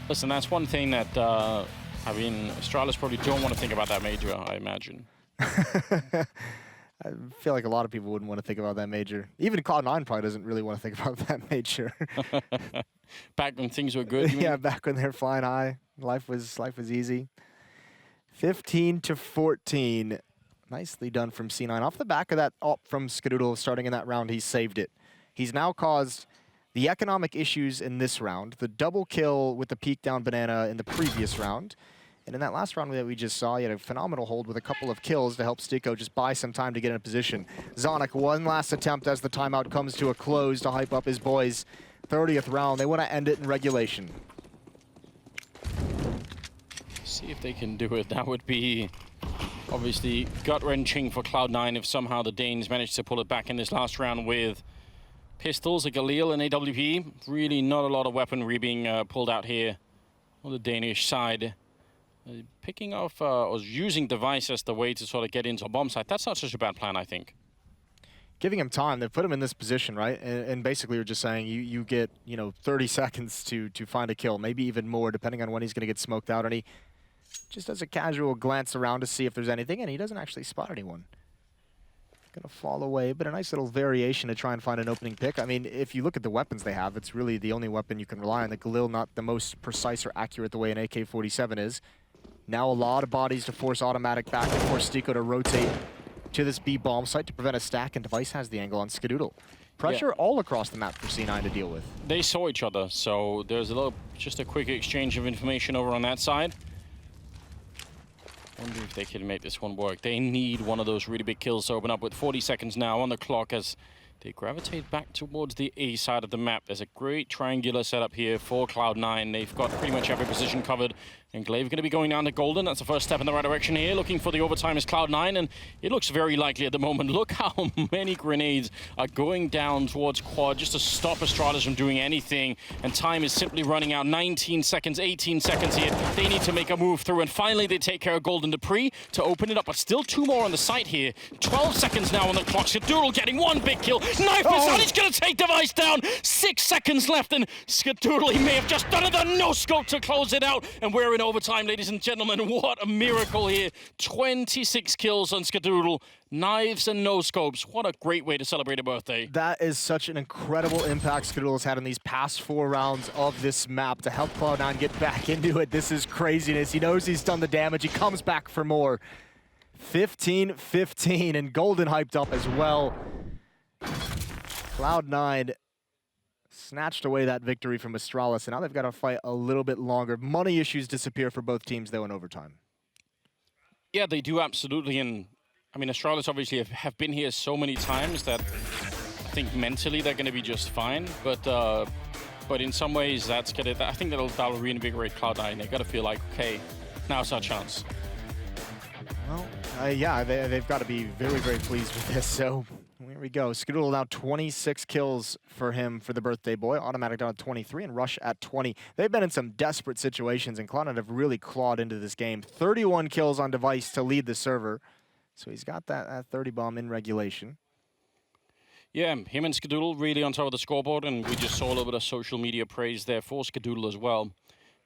Listen, that's one thing that, I mean, Astralis probably don't want to think about that major, I imagine. I feel like a lot of people wouldn't want to think about that major. Even Cloud9 probably doesn't really want to think about that major. Back when things were good, you mean? Yeah, back when they were flying high. Life was easy. 15-14. Nicely done from C9. Off the back of that up from Skidoodle starting in that round, he saved it. He's now caused the economic issues in this round, the double kill with the peek down banana in the previous round. And in that last round that we just saw, he had a phenomenal hold with a couple of kills to help Stico just buy some time to get in a position. Zonic, one last attempt as the timeout comes to a close to hype up his boys. 30th round, they want to end it in regulation. See if they can do it. That would be obviously gut-wrenching for Cloud9 if somehow the Danes managed to pull it back in this last round with pistols, a Galil, and AWP. Really not a lot of weaponry being pulled out here on the Danish side. Picking off or using Device as the way to sort of get into a bomb site. That's not such a bad plan, I think. Giving him time, they put him in this position, right? And basically you're just saying you get, 30 seconds to find a kill, maybe even more, depending on when he's going to get smoked out. And he just does a casual glance around to see if there's anything, and he doesn't actually spot anyone. Gonna fall away, but a nice little variation to try and find an opening pick. I mean, if you look at the weapons they have, it's really the only weapon you can rely on. The Galil, not the most precise or accurate the way an AK-47 is. Now a lot of bodies to force automatic back and force Stico to rotate to this B bomb site to prevent a stack, and Device has the angle on Skadoodle. Pressure all across the map for C9 to deal with. They saw each other, so there's just a quick exchange of information over on that side. Wonder if they can make this one work. They need one of those really big kills to open up with 40 seconds now on the clock as they gravitate back towards the A side of the map. There's a great triangular setup here for Cloud9. They've got pretty much every position covered. And Glaive going to be going down to Golden. That's the first step in the right direction here. Looking for the overtime is Cloud9, and it looks very likely at the moment. Look how many grenades are going down towards Quad just to stop Astralis from doing anything. And time is simply running out. 19 seconds, 18 seconds here. They need to make a move through, and finally they take care of Golden Dupree to open it up. But still 2 more on the site here. 12 seconds now on the clock. Skadoodle getting 1 big kill. Knife missile, he's going to take Device down. 6 seconds left, and Skadoodle, he may have just done it. The no-scope to close it out, and we're in overtime, ladies and gentlemen. What a miracle here. 26 kills on Skadoodle. Knives and no-scopes. What a great way to celebrate a birthday. That is such an incredible impact Skadoodle has had in these past 4 rounds of this map to help Cloud9 get back into it. This is craziness. He knows he's done the damage. He comes back for more. 15-15, and Golden hyped up as well. Cloud9 snatched away that victory from Astralis, and now they've got to fight a little bit longer. Money issues disappear for both teams, though, in overtime. Yeah, they do absolutely, and I mean, Astralis obviously have been here so many times that I think mentally they're going to be just fine, but in some ways that's gonna, I think that'll reinvigorate Cloud9. They've got to feel like, okay, now's our chance. Well, yeah, they've got to be very, very pleased with this, so here we go. Skadoodle now 26 kills for him for the birthday boy. Automatic down at 23 and Rush at 20. They've been in some desperate situations, and Cloud9 have really clawed into this game. 31 kills on Device to lead the server. So he's got that 30 bomb in regulation. Yeah, him and Skadoodle really on top of the scoreboard, and we just saw a little bit of social media praise there for Skadoodle as well.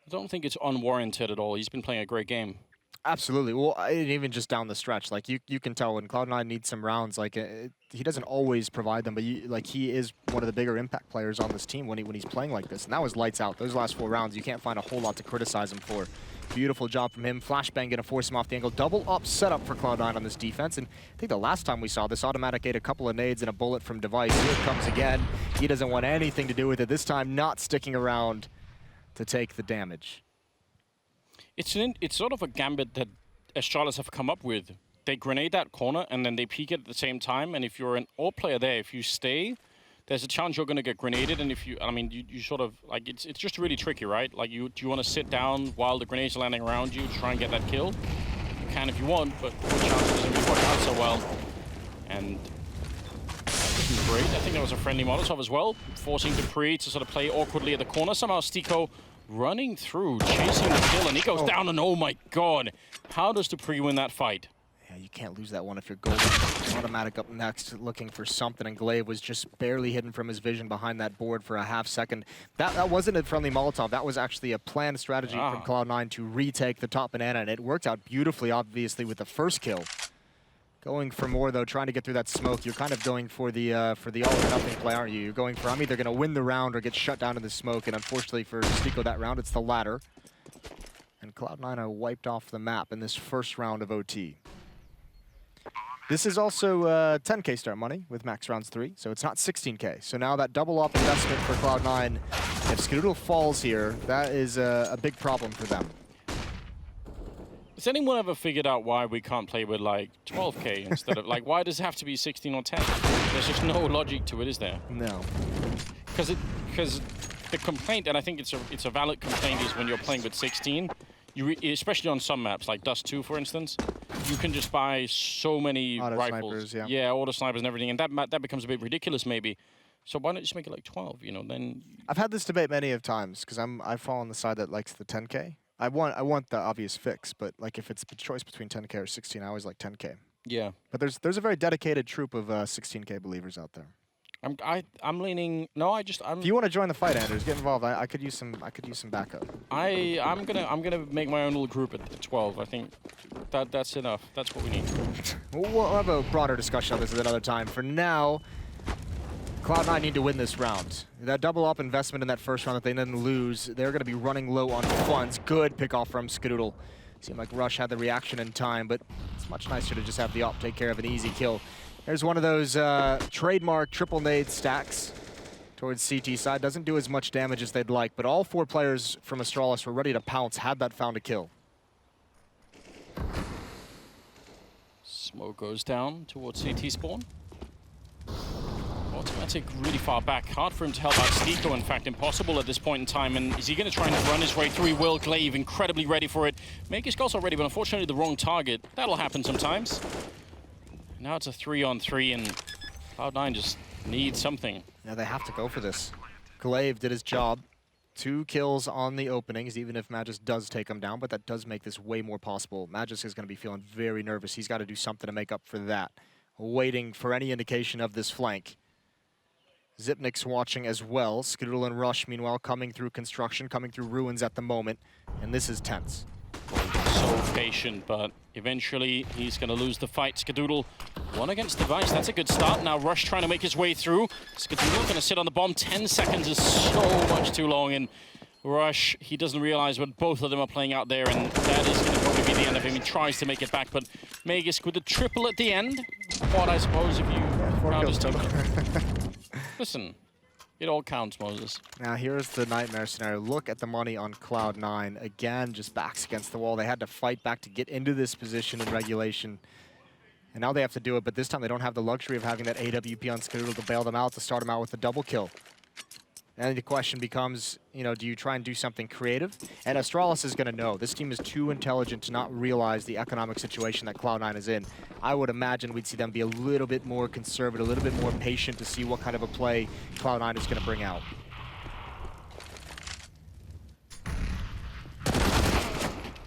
I don't think it's unwarranted at all. He's been playing a great game. Absolutely. Well, even just down the stretch, like you can tell when Cloud9 needs some rounds, like he doesn't always provide them, but like he is one of the bigger impact players on this team when he's playing like this. And that was lights out. Those last 4 rounds, you can't find a whole lot to criticize him for. Beautiful job from him. Flashbang gonna force him off the angle. Double up setup for Cloud9 on this defense. And I think the last time we saw this, Automatic ate a couple of nades and a bullet from Device. Here it comes again. He doesn't want anything to do with it. This time not sticking around to take the damage. It's sort of a gambit that Astralis have come up with. They grenade that corner and then they peek it at the same time. And if you're an AWP player there, if you stay, there's a chance you're going to get grenaded. And if you, I mean, you sort of like it's just really tricky, right? Like do you want to sit down while the grenades are landing around you to try and get that kill? You can if you want, but the chance doesn't really work out so well. And that was great. I think that was a friendly Molotov as well, forcing Dupree to sort of play awkwardly at the corner. Somehow Stiko running through, chasing the kill, and he goes down, and oh my god. How does Dupree win that fight? Yeah, you can't lose that one if you're Golden. Automatic up next, looking for something, and Glaive was just barely hidden from his vision behind that board for a half second. That wasn't a friendly Molotov. That was actually a planned strategy from Cloud9 to retake the top banana, and it worked out beautifully, obviously, with the first kill. Going for more, though, trying to get through that smoke. You're kind of going for the all-or-nothing play, aren't you? You're going for, I'm either going to win the round or get shut down in the smoke, and unfortunately for Stiko that round, it's the latter. And Cloud9 are wiped off the map in this first round of OT. This is also 10K start money with max rounds 3, so it's not 16K. So now that double up investment for Cloud9, if Skadoodle falls here, that is a big problem for them. Has anyone ever figured out why we can't play with like 12K instead of like, why does it have to be 16 or 10? There's just no logic to it, is there? No. Because the complaint, and I think it's a valid complaint, is when you're playing with 16, especially on some maps like Dust 2, for instance, you can just buy so many rifles. Snipers, yeah, auto snipers and everything, and that becomes a bit ridiculous maybe. So why not just make it like 12? You know, then. I've had this debate many of times because I fall on the side that likes the 10K. I want the obvious fix, but like if it's a choice between 10K or 16, I always like 10K. Yeah. But there's a very dedicated troop of 16K believers out there. I'm leaning. No, I'm. If you want to join the fight, Anders, get involved. I could use some backup. I'm gonna make my own little group at 12. I think that's enough. That's what we need. We'll have a broader discussion on this at another time. For now, Cloud9 need to win this round. That double up investment in that first round that they didn't lose, they're going to be running low on funds. Good pick off from Skadoodle Seemed like Rush had the reaction in time, but it's much nicer to just have the op take care of an easy kill. There's one of those trademark triple nade stacks towards CT side. Doesn't do as much damage as they'd like, but all 4 players from Astralis were ready to pounce had that found a kill. Smoke goes down towards CT spawn. Automatic really far back. Hard for him to help out Stiko, in fact, impossible at this point in time. And is he going to try and run his way through? He will. Glaive incredibly ready for it. Magus also ready, but unfortunately the wrong target. That'll happen sometimes. Now it's a 3-on-3, and Cloud9 just needs something. Yeah, they have to go for this. Glaive did his job. 2 kills on the openings, even if Magus does take him down, but that does make this way more possible. Magus is going to be feeling very nervous. He's got to do something to make up for that. Waiting for any indication of this flank. Zipnik's watching as well. Skadoodle and Rush, meanwhile, coming through construction, coming through ruins at the moment, and this is tense. So patient, but eventually he's going to lose the fight. Skadoodle, 1 against Device. That's a good start. Now Rush trying to make his way through. Skadoodle going to sit on the bomb. 10 seconds is so much too long, and Rush, he doesn't realize what both of them are playing out there, and that is going to probably be the end of him. He tries to make it back, but Magus with the triple at the end. What I suppose if you count his total. Listen, it all counts, Moses. Now here's the nightmare scenario. Look at the money on Cloud9. Again, just backs against the wall. They had to fight back to get into this position in regulation. And now they have to do it, but this time they don't have the luxury of having that AWP on Skadoodle to bail them out, to start them out with a double kill. And the question becomes, you know, do you try and do something creative? And Astralis is going to know. This team is too intelligent to not realize the economic situation that Cloud9 is in. I would imagine we'd see them be a little bit more conservative, a little bit more patient to see what kind of a play Cloud9 is going to bring out.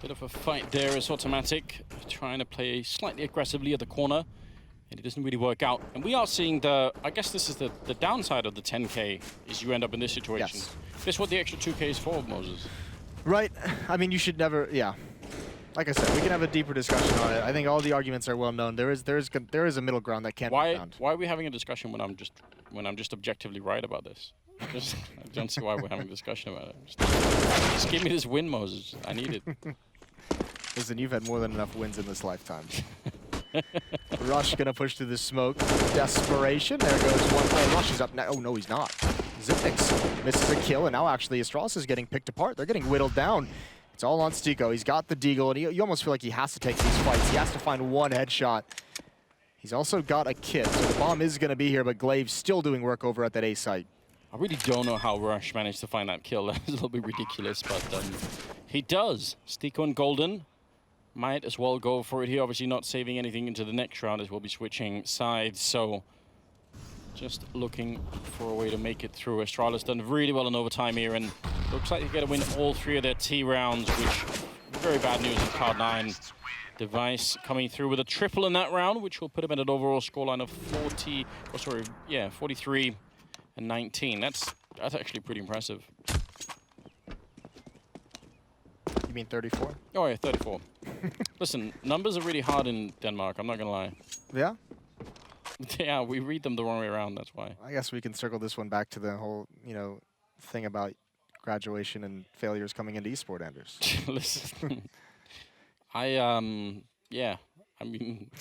Bit of a fight there as Automatic trying to play slightly aggressively at the corner, and it doesn't really work out. And we are seeing the, I guess this is the downside of the 10K, is you end up in this situation. Yes. This is what the extra 2K is for, Moses. Right. I mean, you should never, yeah. Like I said, we can have a deeper discussion on it. I think all the arguments are well known. There is a middle ground that can't be found. Why are we having a discussion when I'm just objectively right about this? I don't see why we're having a discussion about it. Just give me this win, Moses. I need it. Listen, you've had more than enough wins in this lifetime. Rush gonna push through the smoke. Desperation. There goes one player. Rush is up now. Oh no, he's not. Zipnix misses a kill, and now actually Astralis is getting picked apart. They're getting whittled down. It's all on Stiko. He's got the deagle, and you almost feel like he has to take these fights. He has to find 1 headshot. He's also got a kit, so the bomb is gonna be here, but Glaive's still doing work over at that A site. I really don't know how Rush managed to find that kill. That was a little bit ridiculous, but he does. Stiko and Golden might as well go for it here. Obviously not saving anything into the next round as we'll be switching sides. So just looking for a way to make it through. Astralis done really well in overtime here, and looks like they're going to win all 3 of their T rounds, which very bad news in Cloud9. Device coming through with a triple in that round, which will put him at an overall scoreline of 43 and 19. That's actually pretty impressive. You mean 34? Oh yeah, 34. Listen, numbers are really hard in Denmark, I'm not gonna lie. Yeah? Yeah, we read them the wrong way around, that's why. I guess we can circle this one back to the whole, you know, thing about graduation and failures coming into esport, Anders. Listen, yeah, I mean,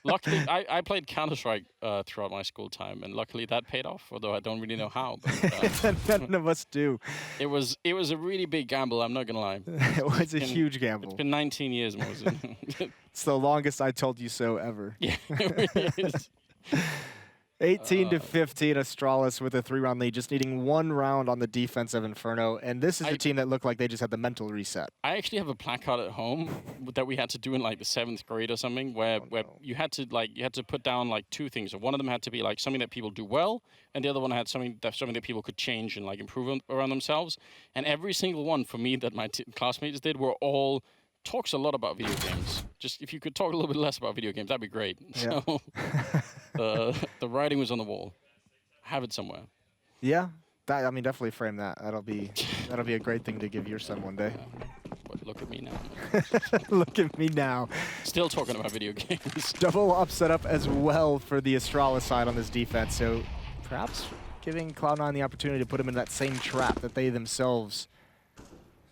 luckily, I played Counter-Strike throughout my school time, and luckily that paid off, although I don't really know how. But, none of us do. It was a really big gamble, I'm not gonna lie. It was a huge gamble. It's been 19 years, Moses. It's the longest I told you so ever. Yeah, it really is. 18 to 15, Astralis with a 3-round lead, just needing 1 round on the defense of Inferno. And this is the team that looked like they just had the mental reset. I actually have a placard at home that we had to do in like the 7th grade or something, where you had to put down like 2 things. So one of them had to be like something that people do well, and the other one had something that people could change and like improve around themselves. And every single one for me that my classmates did were all talks a lot about video games. Just if you could talk a little bit less about video games, that'd be great. Yeah. So the writing was on the wall. I have it somewhere. Yeah, I mean, definitely frame that. That'll be a great thing to give your son one day. But look at me now. Look at me now. Still talking about video games. Double up setup as well for the Astralis side on this defense. So perhaps giving Cloud9 the opportunity to put him in that same trap that they themselves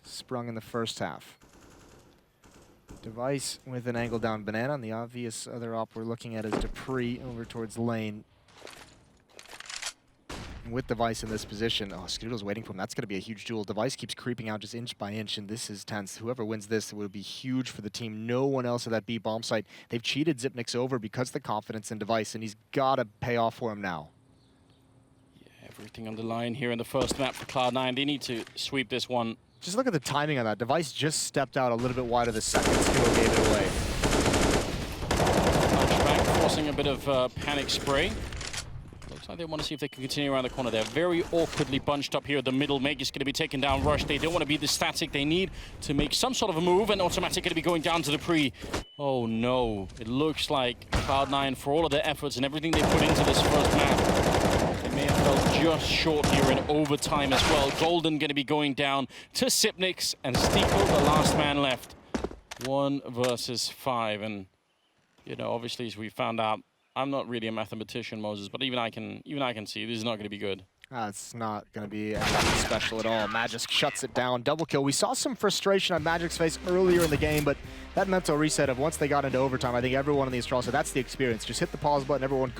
sprung in the first half. Device with an angle down banana, and the obvious other op we're looking at is Dupree over towards lane. And with Device in this position, oh, Scoodle's waiting for him. That's going to be a huge duel. Device keeps creeping out just inch by inch, and this is tense. Whoever wins this will be huge for the team. No one else at that B bomb site. They've cheated Zipnix over because of the confidence in Device, and he's got to pay off for him now. Yeah, everything on the line here in the first map for Cloud9. They need to sweep this one. Just look at the timing on that. Device just stepped out a little bit wide of the second. Skill gave it away. Back, forcing a bit of panic spray. Looks like they want to see if they can continue around the corner. They're very awkwardly bunched up here at the middle. Meg is going to be taken down. Rush, they don't want to be the static. They need to make some sort of a move, and automatic going to be going down to the pre. Oh no, it looks like Cloud9, for all of their efforts and everything they put into this first map, they may have fell just short here in overtime as well. Golden going to be going down to Zipnix, and Steeple, the last man left. 1 versus 5, and you know, obviously, as we found out, I'm not really a mathematician, Moses, but even I can see this is not going to be good. It's not going to be anything special at all. Magisk shuts it down. Double kill. We saw some frustration on Magic's face earlier in the game, but that mental reset of once they got into overtime, I think everyone in the Astralis said that's the experience. Just hit the pause button, everyone